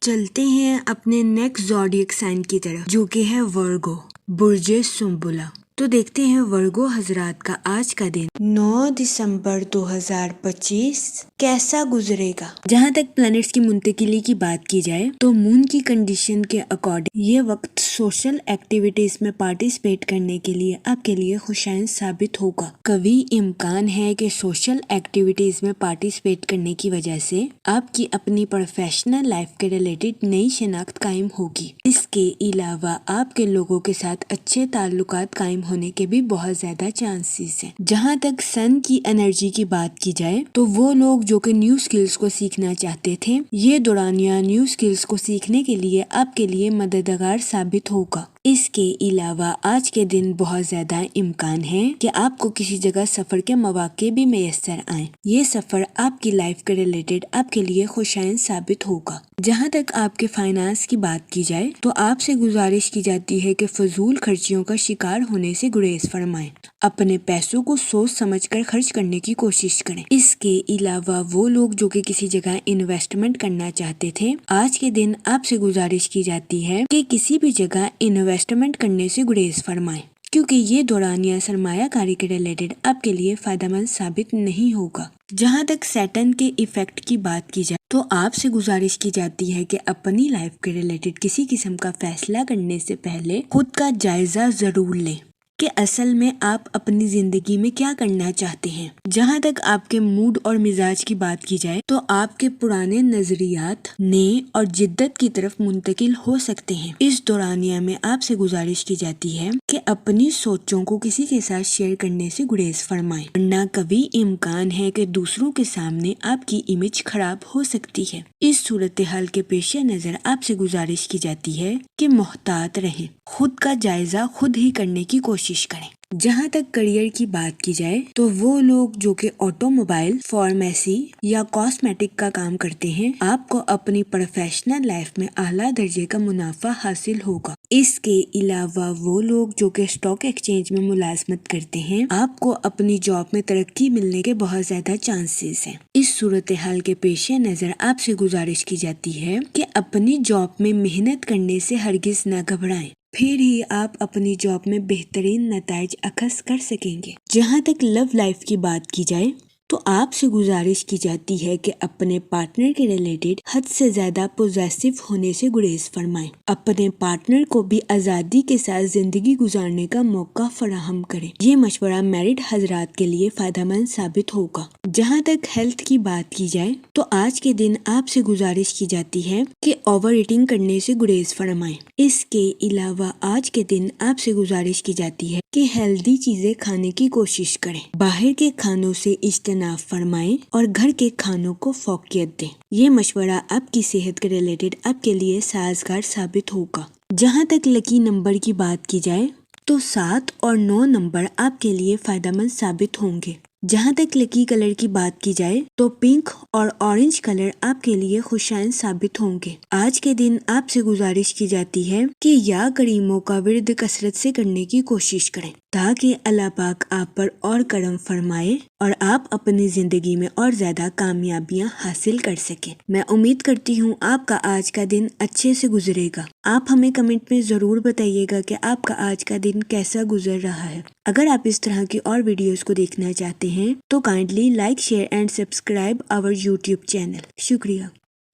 چلتے ہیں اپنے نیکسٹ زوڈیک سائن کی طرف جو کہ ہے ورگو، برج سنبلہ۔ تو دیکھتے ہیں ورگو حضرات کا آج کا دن 9 دسمبر 2025 کیسا گزرے گا۔ جہاں تک پلانٹس کی منتقلی کی بات کی جائے تو مون کی کنڈیشن کے اکارڈنگ یہ وقت سوشل ایکٹیویٹیز میں پارٹیسپیٹ کرنے کے لیے آپ کے لیے خوشائن ثابت ہوگا۔ قوی امکان ہے کہ سوشل ایکٹیویٹیز میں پارٹیسپیٹ کرنے کی وجہ سے آپ کی اپنی پروفیشنل لائف کے ریلیٹڈ نئی شناخت قائم ہوگی۔ اس کے علاوہ آپ کے لوگوں کے ساتھ اچھے تعلقات قائم ہونے کے بھی بہت زیادہ چانسز ہیں۔ جہاں تک سن کی انرجی کی بات کی جائے تو وہ لوگ جو کہ نیو سکلز کو سیکھنا چاہتے تھے، یہ دورانیہ نیو سکلز کو سیکھنے کے لیے آپ کے لیے مددگار ثابت ہوگا۔ اس کے علاوہ آج کے دن بہت زیادہ امکان ہے کہ آپ کو کسی جگہ سفر کے مواقع بھی میسر آئیں۔ یہ سفر آپ کی لائف کے ریلیٹڈ آپ کے لیے خوشائن ثابت ہوگا۔ جہاں تک آپ کے فائنانس کی بات کی جائے تو آپ سے گزارش کی جاتی ہے کہ فضول خرچیوں کا شکار ہونے سے گریز فرمائیں۔ اپنے پیسوں کو سوچ سمجھ کر خرچ کرنے کی کوشش کریں۔ اس کے علاوہ وہ لوگ جو کہ کسی جگہ انویسٹمنٹ کرنا چاہتے تھے، آج کے دن آپ سے گزارش کی جاتی ہے کہ کسی بھی جگہ انویسٹمنٹ کرنے سے گریز فرمائیں کیونکہ یہ دورانیہ سرمایہ کاری کے ریلیٹڈ آپ کے لیے فائدہ مند ثابت نہیں ہوگا۔ جہاں تک سیٹن کے ایفیکٹ کی بات کی جائے تو آپ سے گزارش کی جاتی ہے کہ اپنی لائف کے ریلیٹڈ کسی قسم کا فیصلہ کرنے سے پہلے خود کا جائزہ ضرور لیں کہ اصل میں آپ اپنی زندگی میں کیا کرنا چاہتے ہیں۔ جہاں تک آپ کے موڈ اور مزاج کی بات کی جائے تو آپ کے پرانے نظریات نئے اور جدت کی طرف منتقل ہو سکتے ہیں۔ اس دورانیہ میں آپ سے گزارش کی جاتی ہے کہ اپنی سوچوں کو کسی کے ساتھ شیئر کرنے سے گریز فرمائیں، ورنہ قوی امکان ہے کہ دوسروں کے سامنے آپ کی امیج خراب ہو سکتی ہے۔ اس صورتحال کے پیش نظر آپ سے گزارش کی جاتی ہے کہ محتاط رہیں، خود کا جائزہ خود ہی کرنے کی کوشش کریں۔ جہاں تک کریئر کی بات کی جائے تو وہ لوگ جو کہ آٹو موبائل، فارمیسی یا کاسمیٹک کا کام کرتے ہیں، آپ کو اپنی پروفیشنل لائف میں اعلیٰ درجے کا منافع حاصل ہوگا۔ اس کے علاوہ وہ لوگ جو کہ اسٹاک ایکسچینج میں ملازمت کرتے ہیں، آپ کو اپنی جاب میں ترقی ملنے کے بہت زیادہ چانسز ہیں۔ اس صورتحال کے پیش نظر آپ سے گزارش کی جاتی ہے کہ اپنی جاب میں محنت کرنے سے ہرگز نہ گھبرائیں، پھر ہی آپ اپنی جاب میں بہترین نتائج اخذ کر سکیں گے۔ جہاں تک لو لائف کی بات کی جائے تو آپ سے گزارش کی جاتی ہے کہ اپنے پارٹنر کے ریلیٹڈ حد سے زیادہ پوزیسو ہونے سے گریز فرمائیں۔ اپنے پارٹنر کو بھی آزادی کے ساتھ زندگی گزارنے کا موقع فراہم کریں۔ یہ مشورہ میرڈ حضرات کے لیے فائدہ مند ثابت ہوگا۔ جہاں تک ہیلتھ کی بات کی جائے تو آج کے دن آپ سے گزارش کی جاتی ہے کہ اوور ایٹنگ کرنے سے گریز فرمائیں۔ اس کے علاوہ آج کے دن آپ سے گزارش کی جاتی ہے کہ ہیلدی چیزیں کھانے کی کوشش کریں، باہر کے کھانوں سے اجتناب فرمائیں اور گھر کے کھانوں کو فوقیت دیں۔ یہ مشورہ آپ کی صحت کے ریلیٹڈ آپ کے لیے سازگار ثابت ہوگا۔ جہاں تک لکی نمبر کی بات کی جائے تو 7 اور 9 نمبر آپ کے لیے فائدہ مند ثابت ہوں گے۔ جہاں تک لکی کلر کی بات کی جائے تو پنک اور اورنج کلر آپ کے لیے خوشائن ثابت ہوں گے۔ آج کے دن آپ سے گزارش کی جاتی ہے کہ یا کریموں کا ورد کثرت سے کرنے کی کوشش کریں تاکہ اللہ پاک آپ پر اور کرم فرمائے اور آپ اپنی زندگی میں اور زیادہ کامیابیاں حاصل کر سکیں۔ میں امید کرتی ہوں آپ کا آج کا دن اچھے سے گزرے گا۔ آپ ہمیں کمنٹ میں ضرور بتائیے گا کہ آپ کا آج کا دن کیسا گزر رہا ہے۔ اگر آپ اس طرح کی اور ویڈیوز کو دیکھنا چاہتے ہیں تو kindly like, share and subscribe our YouTube channel. شکریہ۔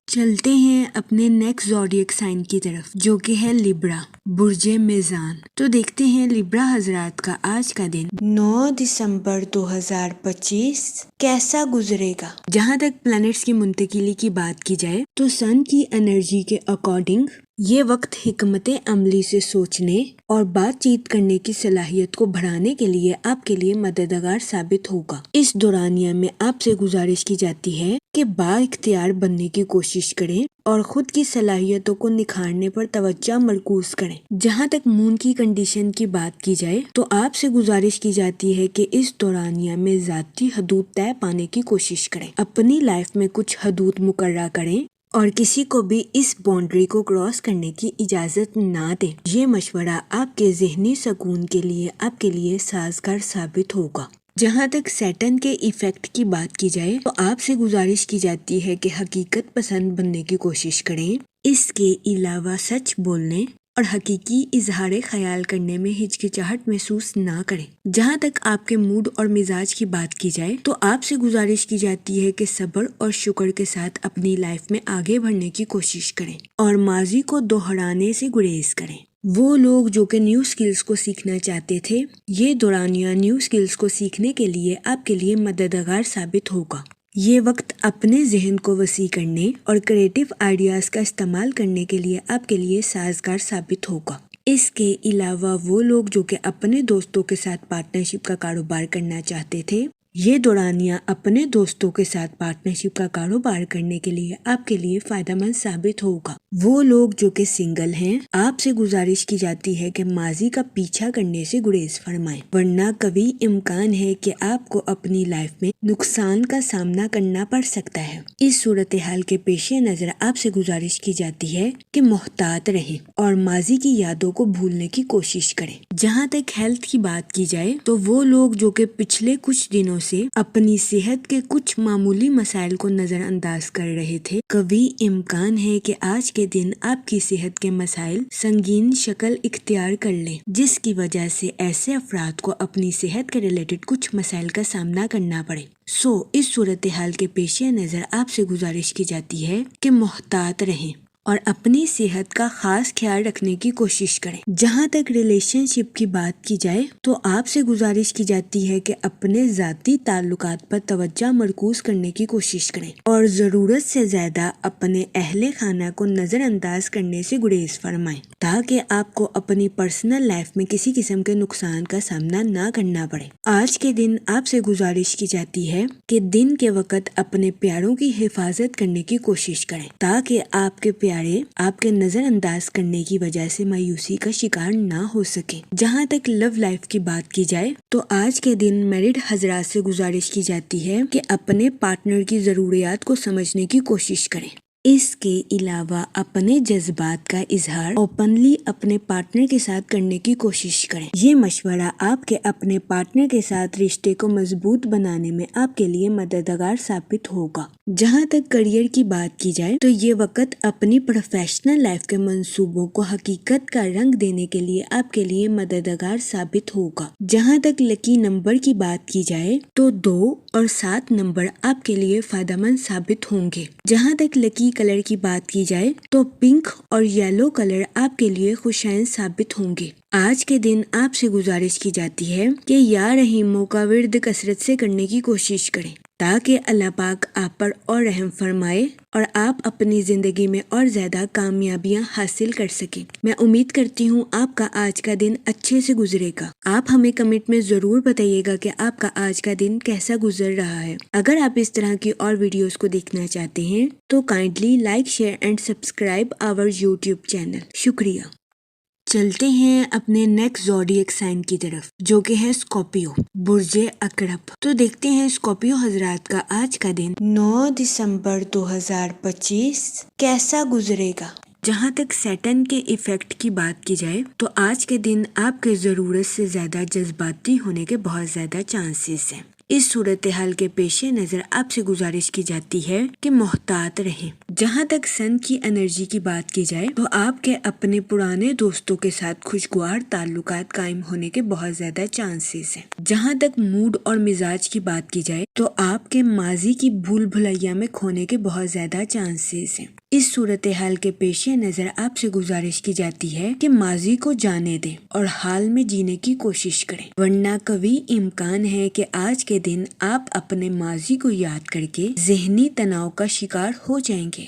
چلتے ہیں اپنے نیکسٹ زوڈیک سائن کی طرف جو کہ ہے لیبرا، برج میزان۔ تو دیکھتے ہیں لیبرا حضرات کا آج کا دن 9 دسمبر 2025 کیسا گزرے گا۔ جہاں تک پلانٹس کی منتقلی کی بات کی جائے تو سن کی انرجی کے اکارڈنگ یہ وقت حکمت عملی سے سوچنے اور بات چیت کرنے کی صلاحیت کو بڑھانے کے لیے آپ کے لیے مددگار ثابت ہوگا۔ اس دورانیہ میں آپ سے گزارش کی جاتی ہے کہ با اختیار بننے کی کوشش کریں اور خود کی صلاحیتوں کو نکھارنے پر توجہ مرکوز کریں۔ جہاں تک مون کی کنڈیشن کی بات کی جائے تو آپ سے گزارش کی جاتی ہے کہ اس دورانیہ میں ذاتی حدود طے پانے کی کوشش کریں، اپنی لائف میں کچھ حدود مقررہ کریں اور کسی کو بھی اس باؤنڈری کو کراس کرنے کی اجازت نہ دیں۔ یہ مشورہ آپ کے ذہنی سکون کے لیے آپ کے لیے سازگار ثابت ہوگا۔ جہاں تک سیٹن کے ایفیکٹ کی بات کی جائے تو آپ سے گزارش کی جاتی ہے کہ حقیقت پسند بننے کی کوشش کریں، اس کے علاوہ سچ بولنے اور حقیقی اظہار خیال کرنے میں ہچکچاہٹ محسوس نہ کریں۔ جہاں تک آپ کے موڈ اور مزاج کی بات کی جائے تو آپ سے گزارش کی جاتی ہے کہ صبر اور شکر کے ساتھ اپنی لائف میں آگے بڑھنے کی کوشش کریں اور ماضی کو دہرانے سے گریز کریں۔ وہ لوگ جو کہ نیو سکلز کو سیکھنا چاہتے تھے، یہ دورانیہ نیو سکلز کو سیکھنے کے لیے آپ کے لیے مددگار ثابت ہوگا۔ یہ وقت اپنے ذہن کو وسیع کرنے اور کریٹو آئیڈیاز کا استعمال کرنے کے لیے آپ کے لیے سازگار ثابت ہوگا۔ اس کے علاوہ وہ لوگ جو کہ اپنے دوستوں کے ساتھ پارٹنرشپ کا کاروبار کرنا چاہتے تھے، یہ دورانیہ اپنے دوستوں کے ساتھ پارٹنرشپ کا کاروبار کرنے کے لیے آپ کے لیے فائدہ مند ثابت ہوگا۔ وہ لوگ جو کہ سنگل ہیں، آپ سے گزارش کی جاتی ہے کہ ماضی کا پیچھا کرنے سے گریز فرمائیں، ورنہ کبھی امکان ہے کہ آپ کو اپنی لائف میں نقصان کا سامنا کرنا پڑ سکتا ہے۔ اس صورتحال کے پیش نظر آپ سے گزارش کی جاتی ہے کہ محتاط رہیں اور ماضی کی یادوں کو بھولنے کی کوشش کریں۔ جہاں تک ہیلتھ کی بات کی جائے تو وہ لوگ جو کہ پچھلے کچھ دنوں سے اپنی صحت کے کچھ معمولی مسائل کو نظر انداز کر رہے تھے، کبھی امکان ہے کہ آج کے دن آپ کی صحت کے مسائل سنگین شکل اختیار کر لیں، جس کی وجہ سے ایسے افراد کو اپنی صحت کے ریلیٹڈ کچھ مسائل کا سامنا کرنا پڑے۔ اس صورتحال کے پیش نظر آپ سے گزارش کی جاتی ہے کہ محتاط رہیں اور اپنی صحت کا خاص خیال رکھنے کی کوشش کریں۔ جہاں تک ریلیشن شپ کی بات کی جائے تو آپ سے گزارش کی جاتی ہے کہ اپنے ذاتی تعلقات پر توجہ مرکوز کرنے کی کوشش کریں اور ضرورت سے زیادہ اپنے اہل خانہ کو نظر انداز کرنے سے گریز فرمائیں تاکہ آپ کو اپنی پرسنل لائف میں کسی قسم کے نقصان کا سامنا نہ کرنا پڑے۔ آج کے دن آپ سے گزارش کی جاتی ہے کہ دن کے وقت اپنے پیاروں کی حفاظت کرنے کی کوشش کریں تاکہ آپ کے پیارے ستارے آپ کے نظر انداز کرنے کی وجہ سے مایوسی کا شکار نہ ہو سکے۔ جہاں تک لو لائف کی بات کی جائے تو آج کے دن میرڈ حضرات سے گزارش کی جاتی ہے کہ اپنے پارٹنر کی ضروریات کو سمجھنے کی کوشش کریں۔ اس کے علاوہ اپنے جذبات کا اظہار اوپنلی اپنے پارٹنر کے ساتھ کرنے کی کوشش کریں۔ یہ مشورہ آپ کے اپنے پارٹنر کے ساتھ رشتے کو مضبوط بنانے میں آپ کے لیے مددگار ثابت ہوگا۔ جہاں تک کریئر کی بات کی جائے تو یہ وقت اپنی پروفیشنل لائف کے منصوبوں کو حقیقت کا رنگ دینے کے لیے آپ کے لیے مددگار ثابت ہوگا۔ جہاں تک لکی نمبر کی بات کی جائے تو 2 اور 7 نمبر آپ کے لیے فائدہ مند ثابت ہوں گے۔ جہاں تک لکی کلر کی بات کی جائے تو پنک اور یلو کلر آپ کے لیے خوشائن ثابت ہوں گے۔ آج کے دن آپ سے گزارش کی جاتی ہے کہ یا رحیموں کا ورد کثرت سے کرنے کی کوشش کریں تاکہ اللہ پاک آپ پر اور رحم فرمائے اور آپ اپنی زندگی میں اور زیادہ کامیابیاں حاصل کر سکیں۔ میں امید کرتی ہوں آپ کا آج کا دن اچھے سے گزرے گا۔ آپ ہمیں کمنٹ میں ضرور بتائیے گا کہ آپ کا آج کا دن کیسا گزر رہا ہے۔ اگر آپ اس طرح کی اور ویڈیوز کو دیکھنا چاہتے ہیں تو kindly like, share and subscribe our YouTube channel. شکریہ۔ چلتے ہیں اپنے نیکسٹ زوڈیک سائن کی طرف جو کہ ہے اسکارپیو، برج عقرب۔ تو دیکھتے ہیں اسکارپیو حضرات کا آج کا دن 9 دسمبر 2025 کیسا گزرے گا۔ جہاں تک سیٹن کے ایفیکٹ کی بات کی جائے تو آج کے دن آپ کے ضرورت سے زیادہ جذباتی ہونے کے بہت زیادہ چانسز ہیں۔ اس صورتحال کے پیش نظر آپ سے گزارش کی جاتی ہے کہ محتاط رہیں۔ جہاں تک سن کی انرجی کی بات کی جائے تو آپ کے اپنے پرانے دوستوں کے ساتھ خوشگوار تعلقات قائم ہونے کے بہت زیادہ چانسز ہیں۔ جہاں تک موڈ اور مزاج کی بات کی جائے تو آپ کے ماضی کی بھول بھلیا میں کھونے کے بہت زیادہ چانسز ہیں۔ اس صورتحال کے پیش نظر آپ سے گزارش کی جاتی ہے کہ ماضی کو جانے دیں اور حال میں جینے کی کوشش کریں، ورنہ قوی امکان ہے کہ آج کے دن آپ اپنے ماضی کو یاد کر کے ذہنی تناؤ کا شکار ہو جائیں گے۔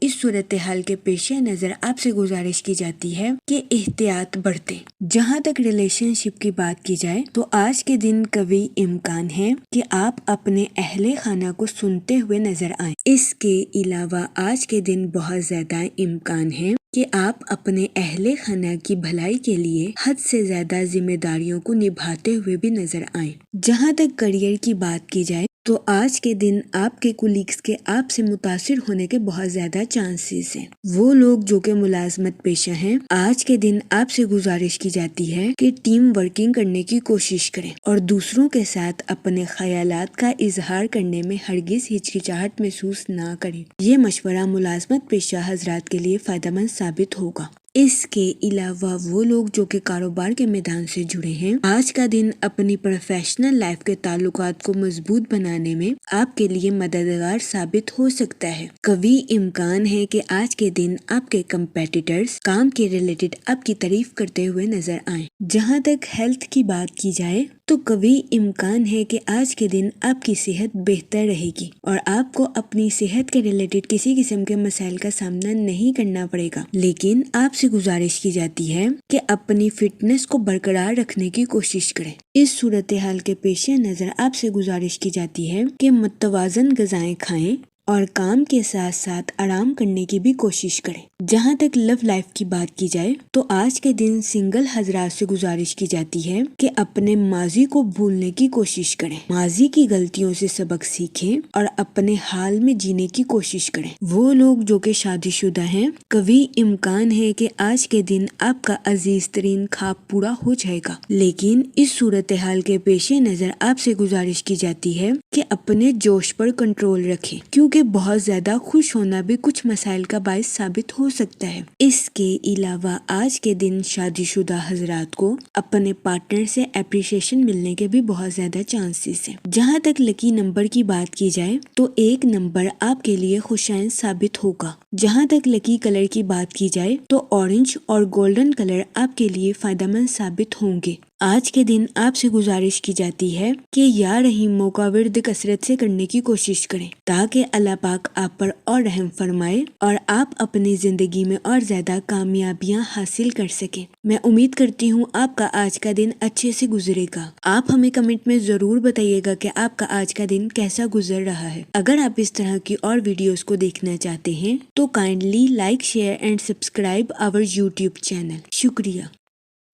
اس صورتحال کے پیش نظر آپ سے گزارش کی جاتی ہے کہ احتیاط برتیں۔ جہاں تک ریلیشن شپ کی بات کی جائے تو آج کے دن قوی امکان ہے کہ آپ اپنے اہل خانہ کو سنتے ہوئے نظر آئیں۔ اس کے علاوہ آج کے دن بہت زیادہ امکان ہے کہ آپ اپنے اہل خانہ کی بھلائی کے لیے حد سے زیادہ ذمہ داریوں کو نبھاتے ہوئے بھی نظر آئیں۔ جہاں تک کریئر کی بات کی جائے تو آج کے دن آپ کے کولیگز کے آپ سے متاثر ہونے کے بہت زیادہ چانسز ہیں۔ وہ لوگ جو کہ ملازمت پیشہ ہیں، آج کے دن آپ سے گزارش کی جاتی ہے کہ ٹیم ورکنگ کرنے کی کوشش کریں اور دوسروں کے ساتھ اپنے خیالات کا اظہار کرنے میں ہرگز ہچکچاہٹ محسوس نہ کریں۔ یہ مشورہ ملازمت پیشہ حضرات کے لیے فائدہ مند ثابت ہوگا۔ اس کے علاوہ وہ لوگ جو کہ کاروبار کے میدان سے جڑے ہیں، آج کا دن اپنی پروفیشنل لائف کے تعلقات کو مضبوط بنانے میں آپ کے لیے مددگار ثابت ہو سکتا ہے۔ قوی امکان ہے کہ آج کے دن آپ کے کمپیٹیٹرز کام کے ریلیٹڈ آپ کی تعریف کرتے ہوئے نظر آئیں۔ جہاں تک ہیلتھ کی بات کی جائے تو قوی امکان ہے کہ آج کے دن آپ کی صحت بہتر رہے گی اور آپ کو اپنی صحت کے ریلیٹڈ کسی قسم کے مسائل کا سامنا نہیں کرنا پڑے گا، لیکن آپ سے گزارش کی جاتی ہے کہ اپنی فٹنس کو برقرار رکھنے کی کوشش کریں۔ اس صورتحال کے پیش نظر آپ سے گزارش کی جاتی ہے کہ متوازن غذائیں کھائیں اور کام کے ساتھ ساتھ آرام کرنے کی بھی کوشش کریں۔ جہاں تک لو لائف کی بات کی جائے تو آج کے دن سنگل حضرات سے گزارش کی جاتی ہے کہ اپنے ماضی کو بھولنے کی کوشش کریں، ماضی کی غلطیوں سے سبق سیکھیں اور اپنے حال میں جینے کی کوشش کریں۔ وہ لوگ جو کہ شادی شدہ ہیں، قوی امکان ہے کہ آج کے دن آپ کا عزیز ترین خواب پورا ہو جائے گا، لیکن اس صورتحال کے پیش نظر آپ سے گزارش کی جاتی ہے کہ اپنے جوش پر کنٹرول رکھیں، کیونکہ بہت زیادہ خوش ہونا بھی کچھ مسائل کا باعث ثابت ہو سکتا ہے۔ اس کے علاوہ آج کے دن شادی شدہ حضرات کو اپنے پارٹنر سے اپریشیشن ملنے کے بھی بہت زیادہ چانسز ہیں۔ جہاں تک لکی نمبر کی بات کی جائے تو 1 نمبر آپ کے لیے خوشائن ثابت ہوگا۔ جہاں تک لکی کلر کی بات کی جائے تو اورنج اور گولڈن کلر آپ کے لیے فائدہ مند ثابت ہوں گے۔ آج کے دن آپ سے گزارش کی جاتی ہے کہ یا رحیموں کا ورد کثرت سے کرنے کی کوشش کریں تاکہ اللہ پاک آپ پر اور رحم فرمائے اور آپ اپنی زندگی میں اور زیادہ کامیابیاں حاصل کر سکیں۔ میں امید کرتی ہوں آپ کا آج کا دن اچھے سے گزرے گا۔ آپ ہمیں کمنٹ میں ضرور بتائیے گا کہ آپ کا آج کا دن کیسا گزر رہا ہے۔ اگر آپ اس طرح کی اور ویڈیوز کو دیکھنا چاہتے ہیں تو kindly like, share and subscribe our YouTube channel. شکریہ۔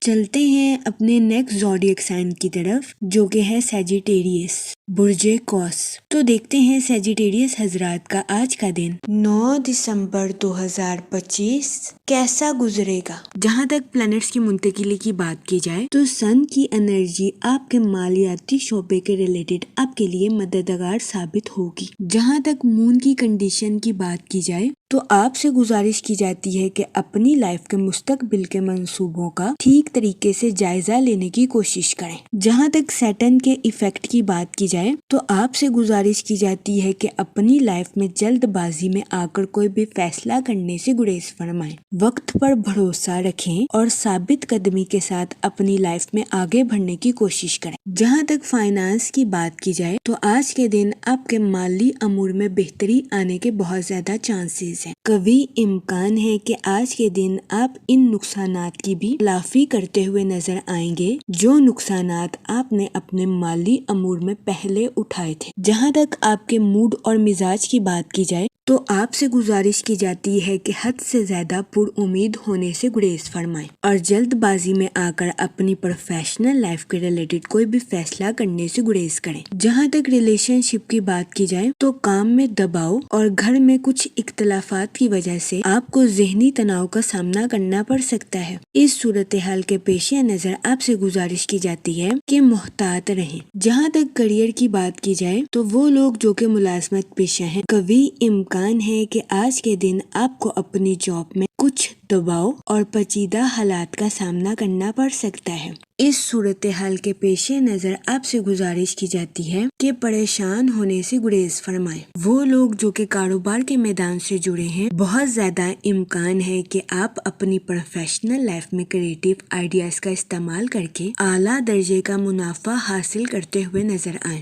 چلتے ہیں اپنے نیکسٹ زوڈیک سائن کی طرف جو کہ ہے سیجیٹیریس، برج قوس۔ تو دیکھتے ہیں سیجیٹیریس حضرات کا آج کا دن 9 دسمبر 2025 کیسا گزرے گا۔ جہاں تک پلانٹس کی منتقلی کی بات کی جائے تو سن کی انرجی آپ کے مالیاتی شعبے کے ریلیٹڈ آپ کے لیے مددگار ثابت ہوگی۔ جہاں تک مون کی کنڈیشن کی بات کی جائے تو آپ سے گزارش کی جاتی ہے کہ اپنی لائف کے مستقبل کے منصوبوں کا ٹھیک طریقے سے جائزہ لینے کی کوشش کریں۔ جہاں تک سیٹن کے ایفیکٹ کی بات کی جائے تو آپ سے گزارش کی جاتی ہے کہ اپنی لائف میں جلد بازی میں آ کر کوئی بھی فیصلہ کرنے سے گریز فرمائیں، وقت پر بھروسہ رکھیں اور ثابت قدمی کے ساتھ اپنی لائف میں آگے بڑھنے کی کوشش کریں۔ جہاں تک فائنانس کی بات کی جائے تو آج کے دن آپ کے مالی امور میں بہتری آنے کے بہت زیادہ چانسز ہیں۔ قوی امکان ہے کہ آج کے دن آپ ان نقصانات کی بھی تلافی کرتے ہوئے نظر آئیں گے جو نقصانات آپ نے اپنے مالی امور میں پہلے اٹھائے تھے۔ جہاں تک آپ کے موڈ اور مزاج کی بات کی جائے تو آپ سے گزارش کی جاتی ہے کہ حد سے زیادہ پر امید ہونے سے گریز فرمائیں اور جلد بازی میں آ کر اپنی پروفیشنل لائف کے ریلیٹڈ کوئی بھی فیصلہ کرنے سے گریز کریں۔ جہاں تک ریلیشن شپ کی بات کی جائے تو کام میں دباؤ اور گھر میں کچھ اختلافات کی وجہ سے آپ کو ذہنی تناؤ کا سامنا کرنا پڑ سکتا ہے۔ اس صورتحال کے پیش نظر آپ سے گزارش کی جاتی ہے کہ محتاط رہیں۔ جہاں تک کریئر کی بات کی جائے تو وہ لوگ جو کہ ملازمت پیشہ ہیں، قوی امکان ہے کہ آج کے دن آپ کو اپنی جاب میں کچھ دباؤ اور پیچیدہ حالات کا سامنا کرنا پڑ سکتا ہے۔ اس صورتحال کے پیش نظر آپ سے گزارش کی جاتی ہے کہ پریشان ہونے سے گریز فرمائیں۔ وہ لوگ جو کہ کاروبار کے میدان سے جڑے ہیں، بہت زیادہ امکان ہے کہ آپ اپنی پروفیشنل لائف میں کریٹیو آئیڈیاز کا استعمال کر کے اعلیٰ درجے کا منافع حاصل کرتے ہوئے نظر آئیں۔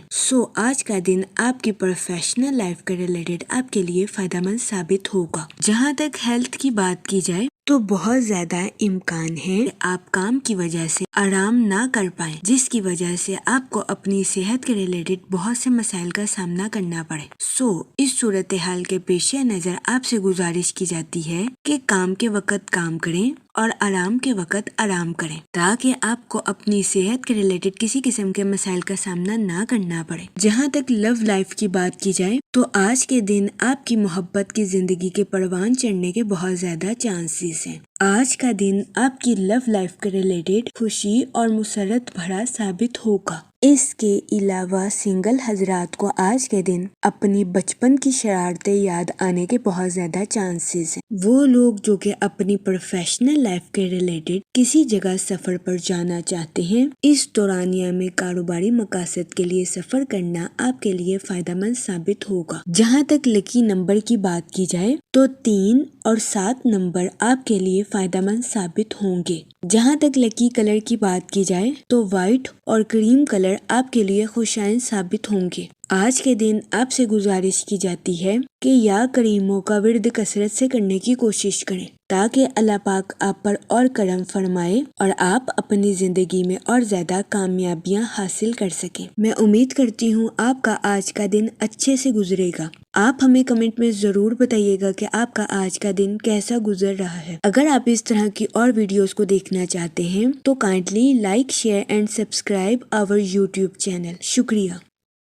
آج کا دن آپ کی پروفیشنل لائف کے ریلیٹڈ آپ کے لیے فائدہ مند ثابت ہوگا۔ جہاں تک ہیلتھ کی بات کی جائے تو بہت زیادہ امکان ہے کہ آپ کام کی وجہ سے آرام نہ کر پائیں، جس کی وجہ سے آپ کو اپنی صحت کے ریلیٹڈ بہت سے مسائل کا سامنا کرنا پڑے۔ اس صورتحال کے پیش نظر آپ سے گزارش کی جاتی ہے کہ کام کے وقت کام کریں اور آرام کے وقت آرام کریں تاکہ آپ کو اپنی صحت کے ریلیٹڈ کسی قسم کے مسائل کا سامنا نہ کرنا پڑے۔ جہاں تک لو لائف کی بات کی جائے تو آج کے دن آپ کی محبت کی زندگی کے پروان چڑھنے کے بہت زیادہ چانسز ہیں۔ آج کا دن آپ کی لو لائف کے ریلیٹڈ خوشی اور مسرت بھرا ثابت ہوگا۔ اس کے علاوہ سنگل حضرات کو آج کے دن اپنی بچپن کی شرارتیں یاد آنے کے بہت زیادہ چانسز ہیں۔ وہ لوگ جو کہ اپنی پروفیشنل لائف کے ریلیٹڈ کسی جگہ سفر پر جانا چاہتے ہیں، اس دورانیہ میں کاروباری مقاصد کے لیے سفر کرنا آپ کے لیے فائدہ مند ثابت ہوگا۔ جہاں تک لکی نمبر کی بات کی جائے تو 3 اور 7 نمبر آپ کے لیے فائدہ مند ثابت ہوں گے۔ جہاں تک لکی کلر کی بات کی جائے تو وائٹ اور کریم کلر آپ کے لیے خوشائن ثابت ہوں گے۔ آج کے دن آپ سے گزارش کی جاتی ہے کہ یا کریموں کا ورد کثرت سے کرنے کی کوشش کریں تاکہ اللہ پاک آپ پر اور کرم فرمائے اور آپ اپنی زندگی میں اور زیادہ کامیابیاں حاصل کر سکیں۔ میں امید کرتی ہوں آپ کا آج کا دن اچھے سے گزرے گا۔ آپ ہمیں کمنٹ میں ضرور بتائیے گا کہ آپ کا آج کا دن کیسا گزر رہا ہے۔ اگر آپ اس طرح کی اور ویڈیوز کو دیکھنا چاہتے ہیں تو kindly like, share and subscribe our YouTube channel. شکریہ۔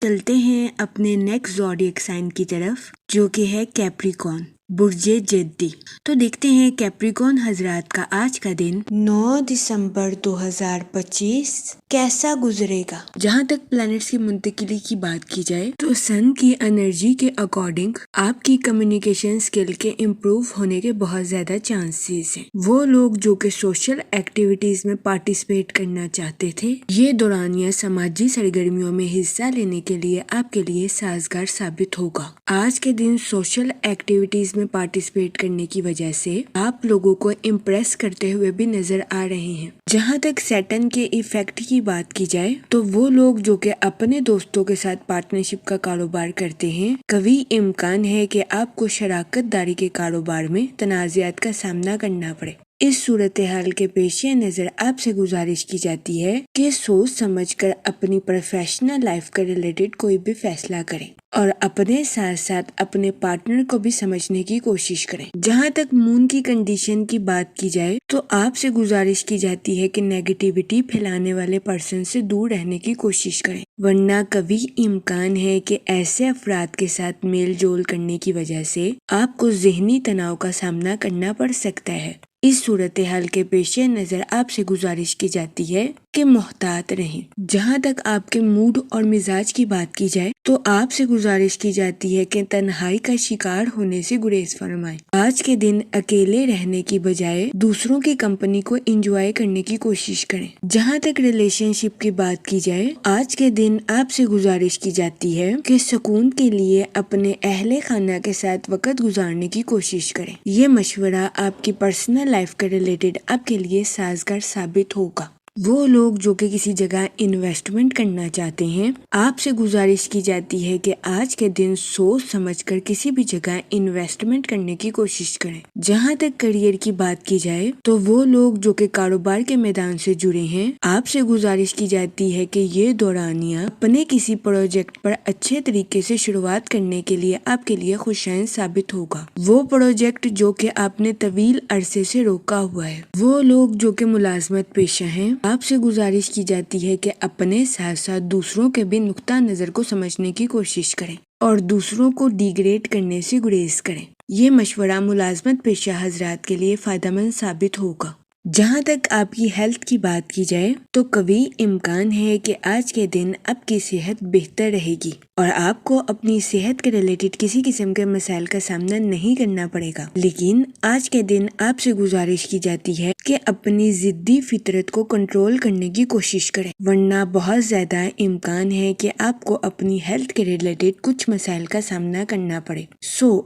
چلتے ہیں اپنے نیکسٹ زوڈیک سائن کی طرف جو کہ ہے کیپریکون، برج جدی۔ تو دیکھتے ہیں کیپریکون حضرات کا آج کا دن 9 دسمبر 2025 کیسا گزرے گا۔ جہاں تک پلانٹس کی منتقلی کی بات کی جائے تو سن کی انرجی کے اکارڈنگ آپ کی کمیونیکیشن اسکل کے امپروو ہونے کے بہت زیادہ چانسز ہیں۔ وہ لوگ جو کہ سوشل ایکٹیویٹیز میں پارٹیسپیٹ کرنا چاہتے تھے، یہ دورانیہ سماجی سرگرمیوں میں حصہ لینے کے لیے آپ کے لیے سازگار ثابت ہوگا۔ آج کے دن سوشل ایکٹیویٹیز میں پارٹیسپیٹ کرنے کی وجہ سے آپ لوگوں کو امپریس کرتے ہوئے بھی نظر آ رہے ہیں۔ جہاں تک سیٹن کے ایفیکٹ کی بات کی جائے تو وہ لوگ جو کہ اپنے دوستوں کے ساتھ پارٹنرشپ کا کاروبار کرتے ہیں، قوی امکان ہے کہ آپ کو شراکت داری کے کاروبار میں تنازعات کا سامنا کرنا پڑے۔ اس صورتحال کے پیش نظر آپ سے گزارش کی جاتی ہے کہ سوچ سمجھ کر اپنی پروفیشنل لائف کے ریلیٹڈ کوئی بھی فیصلہ کریں اور اپنے ساتھ ساتھ اپنے پارٹنر کو بھی سمجھنے کی کوشش کریں۔ جہاں تک مون کی کنڈیشن کی بات کی جائے تو آپ سے گزارش کی جاتی ہے کہ نیگیٹیوٹی پھیلانے والے پرسن سے دور رہنے کی کوشش کریں، ورنہ قوی امکان ہے کہ ایسے افراد کے ساتھ میل جول کرنے کی وجہ سے آپ کو ذہنی تناؤ کا سامنا کرنا پڑ سکتا ہے۔ اس صورتحال کے پیش نظر آپ سے گزارش کی جاتی ہے کہ محتاط رہیں۔ جہاں تک آپ کے موڈ اور مزاج کی بات کی جائے تو آپ سے گزارش کی جاتی ہے کہ تنہائی کا شکار ہونے سے گریز فرمائیں۔ آج کے دن اکیلے رہنے کی بجائے دوسروں کی کمپنی کو انجوائے کرنے کی کوشش کریں۔ جہاں تک ریلیشن شپ کی بات کی جائے، آج کے دن آپ سے گزارش کی جاتی ہے کہ سکون کے لیے اپنے اہل خانہ کے ساتھ وقت گزارنے کی کوشش کریں۔ یہ مشورہ آپ کی پرسنل لائف کے ریلیٹڈ آپ کے لیے سازگار ثابت ہوگا۔ وہ لوگ جو کہ کسی جگہ انویسٹمنٹ کرنا چاہتے ہیں، آپ سے گزارش کی جاتی ہے کہ آج کے دن سوچ سمجھ کر کسی بھی جگہ انویسٹمنٹ کرنے کی کوشش کریں۔ جہاں تک کیریئر کی بات کی جائے تو وہ لوگ جو کہ کاروبار کے میدان سے جڑے ہیں، آپ سے گزارش کی جاتی ہے کہ یہ دورانیہ اپنے کسی پروجیکٹ پر اچھے طریقے سے شروعات کرنے کے لیے آپ کے لیے خوشائن ثابت ہوگا۔ وہ پروجیکٹ جو کہ آپ نے طویل عرصے سے روکا ہوا ہے۔ وہ لوگ جو کہ ملازمت پیشہ ہیں، آپ سے گزارش کی جاتی ہے کہ اپنے ساتھ ساتھ دوسروں کے بھی نقطہ نظر کو سمجھنے کی کوشش کریں اور دوسروں کو ڈیگریڈ کرنے سے گریز کریں۔ یہ مشورہ ملازمت پیشہ حضرات کے لیے فائدہ مند ثابت ہوگا۔ جہاں تک آپ کی ہیلتھ کی بات کی جائے تو قوی امکان ہے کہ آج کے دن آپ کی صحت بہتر رہے گی اور آپ کو اپنی صحت کے ریلیٹڈ کسی قسم کے مسائل کا سامنا نہیں کرنا پڑے گا، لیکن آج کے دن آپ سے گزارش کی جاتی ہے کہ اپنی ضدی فطرت کو کنٹرول کرنے کی کوشش کریں، ورنہ بہت زیادہ امکان ہے کہ آپ کو اپنی ہیلتھ کے ریلیٹڈ کچھ مسائل کا سامنا کرنا پڑے۔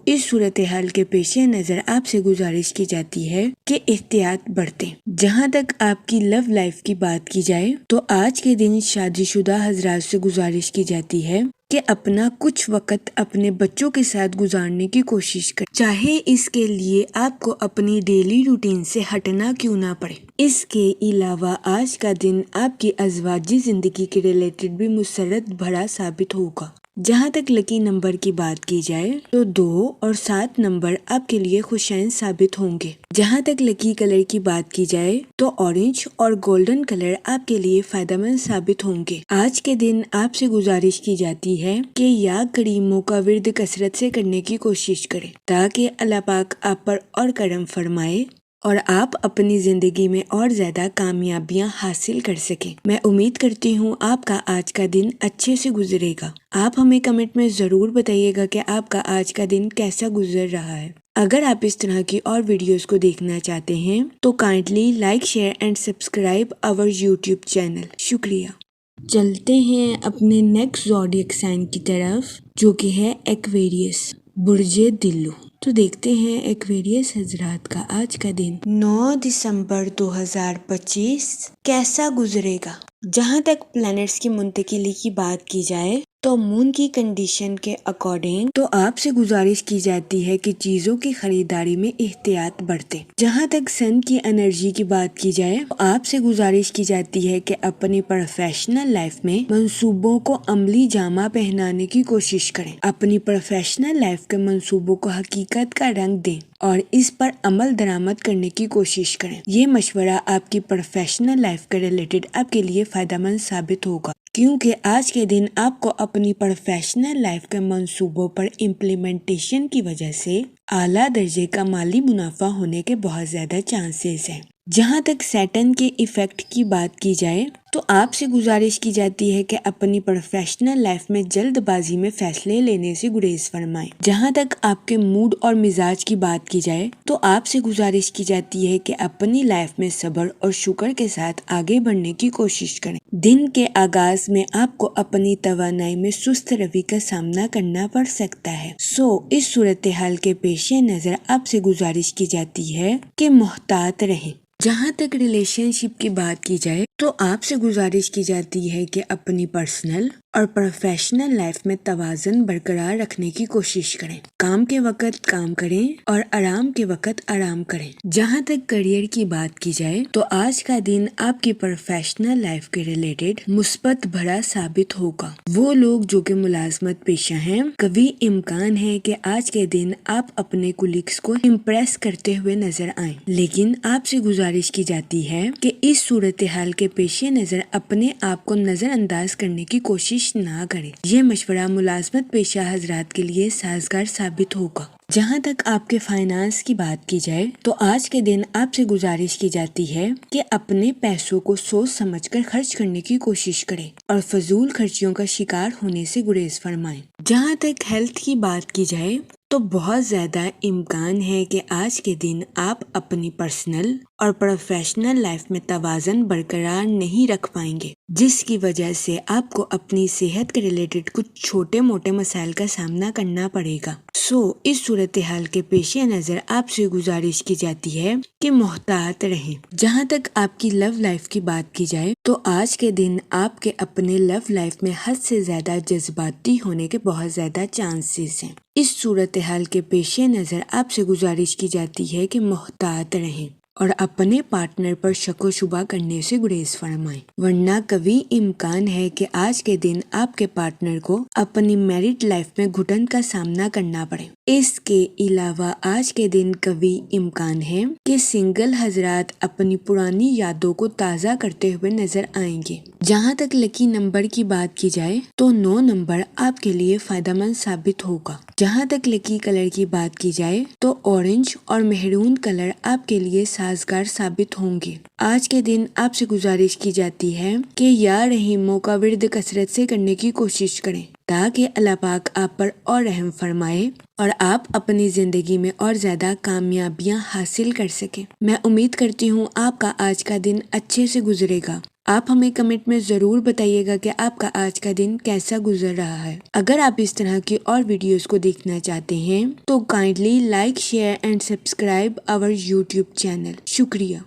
اس صورتحال کے پیش نظر آپ سے گزارش کی جاتی ہے کہ احتیاط برتیں۔ جہاں تک آپ کی لو لائف کی بات کی جائے تو آج کے دن شادی شدہ حضرات سے گزارش کی جاتی ہے کہ اپنا کچھ وقت اپنے بچوں کے ساتھ گزارنے کی کوشش کریں، چاہے اس کے لیے آپ کو اپنی ڈیلی روٹین سے ہٹنا کیوں نہ پڑے۔ اس کے علاوہ آج کا دن آپ کی ازواجی زندگی کے ریلیٹڈ بھی مسرت بھرا ثابت ہوگا۔ جہاں تک لکی نمبر کی بات کی جائے تو 2 اور 7 نمبر آپ کے لیے خوشائن ثابت ہوں گے۔ جہاں تک لکی کلر کی بات کی جائے تو اورنج اور گولڈن کلر آپ کے لیے فائدہ مند ثابت ہوں گے۔ آج کے دن آپ سے گزارش کی جاتی ہے کہ یا کریموں کا ورد کثرت سے کرنے کی کوشش کریں تاکہ اللہ پاک آپ پر اور کرم فرمائے اور آپ اپنی زندگی میں اور زیادہ کامیابیاں حاصل کر سکیں۔ میں امید کرتی ہوں آپ کا آج کا دن اچھے سے گزرے گا۔ آپ ہمیں کمنٹ میں ضرور بتائیے گا کہ آپ کا آج کا دن کیسا گزر رہا ہے۔ اگر آپ اس طرح کی اور ویڈیوز کو دیکھنا چاہتے ہیں تو kindly like, share and subscribe our YouTube channel. شکریہ۔ چلتے ہیں اپنے نیکسٹ زوڈیک سائن کی طرف جو کہ ہے ایکویریس، برج دلو۔ تو دیکھتے ہیں ایکویریس حضرات کا آج کا دن 9 دسمبر 2025 کیسا گزرے گا۔ جہاں تک پلانٹس کی منتقلی کی بات کی جائے تو مون کی کنڈیشن کے اکارڈنگ تو آپ سے گزارش کی جاتی ہے کہ چیزوں کی خریداری میں احتیاط برتیں۔ جہاں تک سن کی انرجی کی بات کی جائے تو آپ سے گزارش کی جاتی ہے کہ اپنی پروفیشنل لائف میں منصوبوں کو عملی جامہ پہنانے کی کوشش کریں، اپنی پروفیشنل لائف کے منصوبوں کو حقیقت کا رنگ دیں اور اس پر عمل درآمد کرنے کی کوشش کریں۔ یہ مشورہ آپ کی پروفیشنل لائف کے ریلیٹڈ آپ کے لیے فائدہ مند ثابت ہوگا، کیونکہ آج کے دن آپ کو اپنی پروفیشنل لائف کے منصوبوں پر امپلیمنٹیشن کی وجہ سے اعلیٰ درجے کا مالی منافع ہونے کے بہت زیادہ چانسز ہیں۔ جہاں تک سیٹن کے ایفیکٹ کی بات کی جائے تو آپ سے گزارش کی جاتی ہے کہ اپنی پروفیشنل لائف میں جلد بازی میں فیصلے لینے سے گریز فرمائیں۔ جہاں تک آپ کے موڈ اور مزاج کی بات کی جائے تو آپ سے گزارش کی جاتی ہے کہ اپنی لائف میں صبر اور شکر کے ساتھ آگے بڑھنے کی کوشش کریں۔ دن کے آغاز میں آپ کو اپنی توانائی میں سست روی کا سامنا کرنا پڑ سکتا ہے۔ اس صورتحال کے پیش پیش نظر آپ سے گزارش کی جاتی ہے کہ محتاط رہیں۔ جہاں تک ریلیشن شپ کی بات کی جائے تو آپ سے گزارش کی جاتی ہے کہ اپنی پرسنل اور پروفیشنل لائف میں توازن برقرار رکھنے کی کوشش کریں۔ کام کے وقت کام کریں اور آرام کے وقت آرام کریں۔ جہاں تک کریئر کی بات کی جائے تو آج کا دن آپ کی پروفیشنل لائف کے ریلیٹڈ مثبت بھرا ثابت ہوگا۔ وہ لوگ جو کہ ملازمت پیشہ ہیں، کبھی امکان ہے کہ آج کے دن آپ اپنے کولیگز کو امپریس کرتے ہوئے نظر آئیں، لیکن آپ سے گزارش کی جاتی ہے کہ اس صورتحال کے پیش نظر اپنے آپ کو نظر انداز کرنے کی کوشش نہ کریں۔ یہ مشورہ ملازمت پیشہ حضرات کے لیے سازگار ثابت ہوگا۔ جہاں تک آپ کے فائنانس کی بات کی جائے تو آج کے دن آپ سے گزارش کی جاتی ہے کہ اپنے پیسوں کو سوچ سمجھ کر خرچ کرنے کی کوشش کریں اور فضول خرچیوں کا شکار ہونے سے گریز فرمائیں۔ جہاں تک ہیلتھ کی بات کی جائے تو بہت زیادہ امکان ہے کہ آج کے دن آپ اپنی پرسنل اور پروفیشنل لائف میں توازن برقرار نہیں رکھ پائیں گے، جس کی وجہ سے آپ کو اپنی صحت کے ریلیٹڈ کچھ چھوٹے موٹے مسائل کا سامنا کرنا پڑے گا۔ اس صورتحال کے پیش نظر آپ سے گزارش کی جاتی ہے کہ محتاط رہیں۔ جہاں تک آپ کی لو لائف کی بات کی جائے تو آج کے دن آپ کے اپنے لو لائف میں حد سے زیادہ جذباتی ہونے کے بہت زیادہ چانسز ہیں۔ اس صورتحال کے پیش نظر آپ سے گزارش کی جاتی ہے کہ محتاط رہیں اور اپنے پارٹنر پر شک و شبہ کرنے سے گریز فرمائیں، ورنہ کبھی امکان ہے کہ آج کے دن آپ کے پارٹنر کو اپنی میرڈ لائف میں گھٹن کا سامنا کرنا پڑے۔ اس کے علاوہ آج کے دن کبھی امکان ہے کہ سنگل حضرات اپنی پرانی یادوں کو تازہ کرتے ہوئے نظر آئیں گے۔ جہاں تک لکی نمبر کی بات کی جائے تو 9 نمبر آپ کے لیے فائدہ مند ثابت ہوگا۔ جہاں تک لکی کلر کی بات کی جائے تو اورنج اور مہرون کلر آپ کے لیے سازگار ثابت ہوں گے۔ آج کے دن آپ سے گزارش کی جاتی ہے کہ یا رحیموں کا ورد کثرت سے کرنے کی کوشش کریں تاکہ اللہ پاک آپ پر اور رحم فرمائے اور آپ اپنی زندگی میں اور زیادہ کامیابیاں حاصل کر سکیں۔ میں امید کرتی ہوں آپ کا آج کا دن اچھے سے گزرے گا۔ آپ ہمیں کمنٹ میں ضرور بتائیے گا کہ آپ کا آج کا دن کیسا گزر رہا ہے۔ اگر آپ اس طرح کی اور ویڈیوز کو دیکھنا چاہتے ہیں تو kindly like, share and subscribe our YouTube channel. شکریہ۔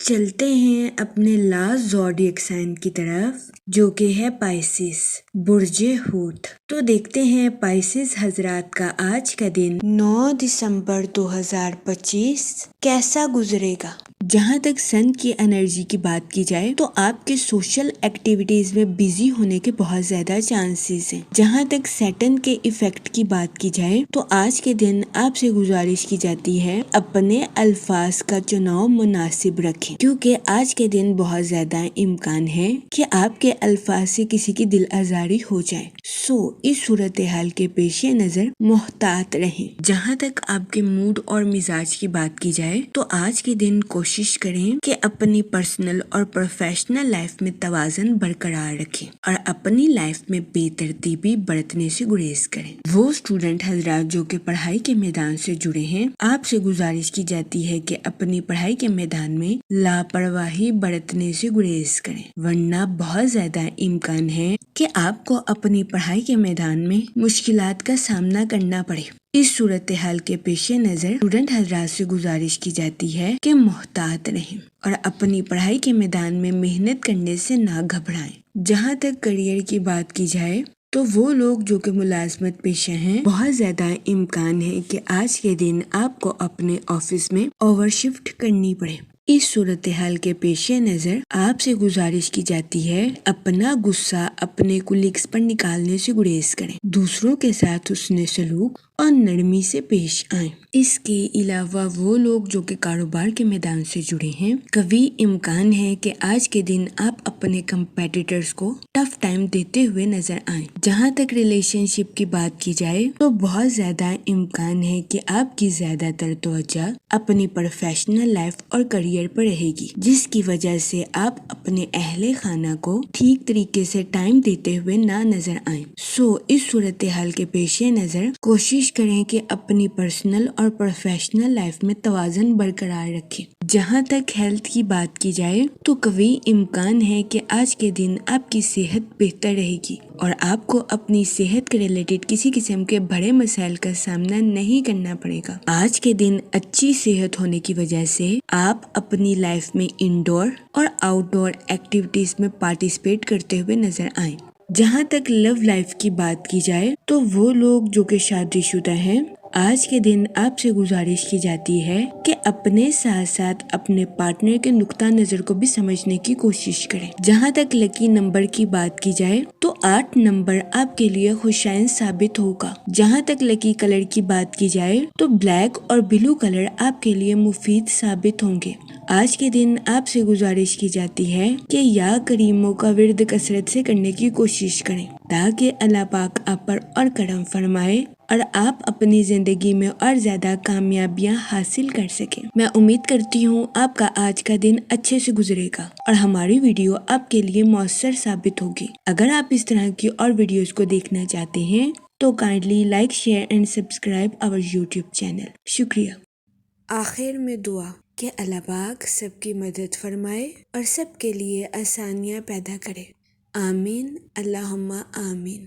چلتے ہیں اپنے لاسٹ زوڈیک سائن کی طرف جو کہ ہے پائسس، برج حوت۔ تو دیکھتے ہیں پائسس حضرات کا آج کا دن 9 دسمبر 2025 کیسا گزرے گا۔ جہاں تک سن کی انرجی کی بات کی جائے تو آپ کے سوشل ایکٹیویٹیز میں بیزی ہونے کے بہت زیادہ چانسز ہیں۔ جہاں تک سیٹن کے ایفیکٹ کی بات کی جائے تو آج کے دن آپ سے گزارش کی جاتی ہے اپنے الفاظ کا چناؤ مناسب رکھیں، کیونکہ آج کے دن بہت زیادہ امکان ہے کہ آپ کے الفاظ سے کسی کی دل آزاری ہو جائے۔ اس صورتحال کے پیش نظر محتاط رہیں۔ جہاں تک آپ کے موڈ اور مزاج کی بات کی جائے تو آج کے دن کوشش کریں کہ اپنی پرسنل اور پروفیشنل لائف میں توازن برقرار رکھیں اور اپنی لائف میں بے ترتیبی برتنے سے گریز کریں۔ وہ اسٹوڈنٹ حضرات جو کہ پڑھائی کے میدان سے جڑے ہیں، آپ سے گزارش کی جاتی ہے کہ اپنی پڑھائی کے میدان میں لاپرواہی برتنے سے گریز کریں، ورنہ بہت زیادہ امکان ہے کہ آپ کو اپنی پڑھائی کے میدان میں مشکلات کا سامنا کرنا پڑے۔ اس صورتحال کے پیش نظر اسٹوڈنٹ حضرات سے گزارش کی جاتی ہے کہ محتاط رہیں اور اپنی پڑھائی کے میدان میں محنت کرنے سے نہ گھبرائیں۔ جہاں تک کریئر کی بات کی جائے تو وہ لوگ جو کہ ملازمت پیشہ ہیں، بہت زیادہ امکان ہے کہ آج کے دن آپ کو اپنے آفس میں اوور شفٹ کرنی پڑے۔ اس صورتحال کے پیش نظر آپ سے گزارش کی جاتی ہے اپنا غصہ اپنے کولیگز پر نکالنے سے گریز کریں، دوسروں کے ساتھ حسن سلوک اور نرمی سے پیش آئیں۔ اس کے علاوہ وہ لوگ جو کہ کاروبار کے میدان سے جڑے ہیں، کبھی امکان ہے کہ آج کے دن آپ اپنے کمپیٹیٹرز کو ٹف ٹائم دیتے ہوئے نظر آئیں۔ جہاں تک ریلیشن شپ کی بات کی جائے تو بہت زیادہ امکان ہے کہ آپ کی زیادہ تر توجہ اپنی پروفیشنل لائف اور کریئر پر رہے گی، جس کی وجہ سے آپ اپنے اہل خانہ کو ٹھیک طریقے سے ٹائم دیتے ہوئے نہ نظر آئیں۔ اس صورتحال کے پیش نظر کوشش کوشش کریں کہ اپنی پرسنل اور پروفیشنل لائف میں توازن برقرار رکھیں۔ جہاں تک ہیلتھ کی بات کی جائے تو قوی امکان ہے کہ آج کے دن آپ کی صحت بہتر رہے گی اور آپ کو اپنی صحت کے ریلیٹڈ کسی قسم کے بڑے مسائل کا سامنا نہیں کرنا پڑے گا۔ آج کے دن اچھی صحت ہونے کی وجہ سے آپ اپنی لائف میں انڈور اور آؤٹ ڈور ایکٹیویٹیز میں پارٹیسپیٹ کرتے ہوئے نظر آئیں۔ جہاں تک لو لائف کی بات کی جائے تو وہ لوگ جو کہ شادی شدہ ہیں، آج کے دن آپ سے گزارش کی جاتی ہے کہ اپنے ساتھ ساتھ اپنے پارٹنر کے نقطہ نظر کو بھی سمجھنے کی کوشش کریں۔ جہاں تک لکی نمبر کی بات کی جائے تو 8 نمبر آپ کے لیے خوشائن ثابت ہوگا۔ جہاں تک لکی کلر کی بات کی جائے تو بلیک اور بلو کلر آپ کے لیے مفید ثابت ہوں گے۔ آج کے دن آپ سے گزارش کی جاتی ہے کہ یا کریموں کا ورد کثرت سے کرنے کی کوشش کریں تاکہ اللہ پاک آپ پر اور کرم فرمائے اور آپ اپنی زندگی میں اور زیادہ کامیابیاں حاصل کر سکیں۔ میں امید کرتی ہوں آپ کا آج کا دن اچھے سے گزرے گا اور ہماری ویڈیو آپ کے لیے مؤثر ثابت ہوگی۔ اگر آپ اس طرح کی اور ویڈیوز کو دیکھنا چاہتے ہیں تو kindly like, share and subscribe our YouTube channel. شکریہ۔ آخر میں دعا کہ اللہ پاک سب کی مدد فرمائے اور سب کے لیے آسانیاں پیدا کرے۔ آمین، اللہم آمین۔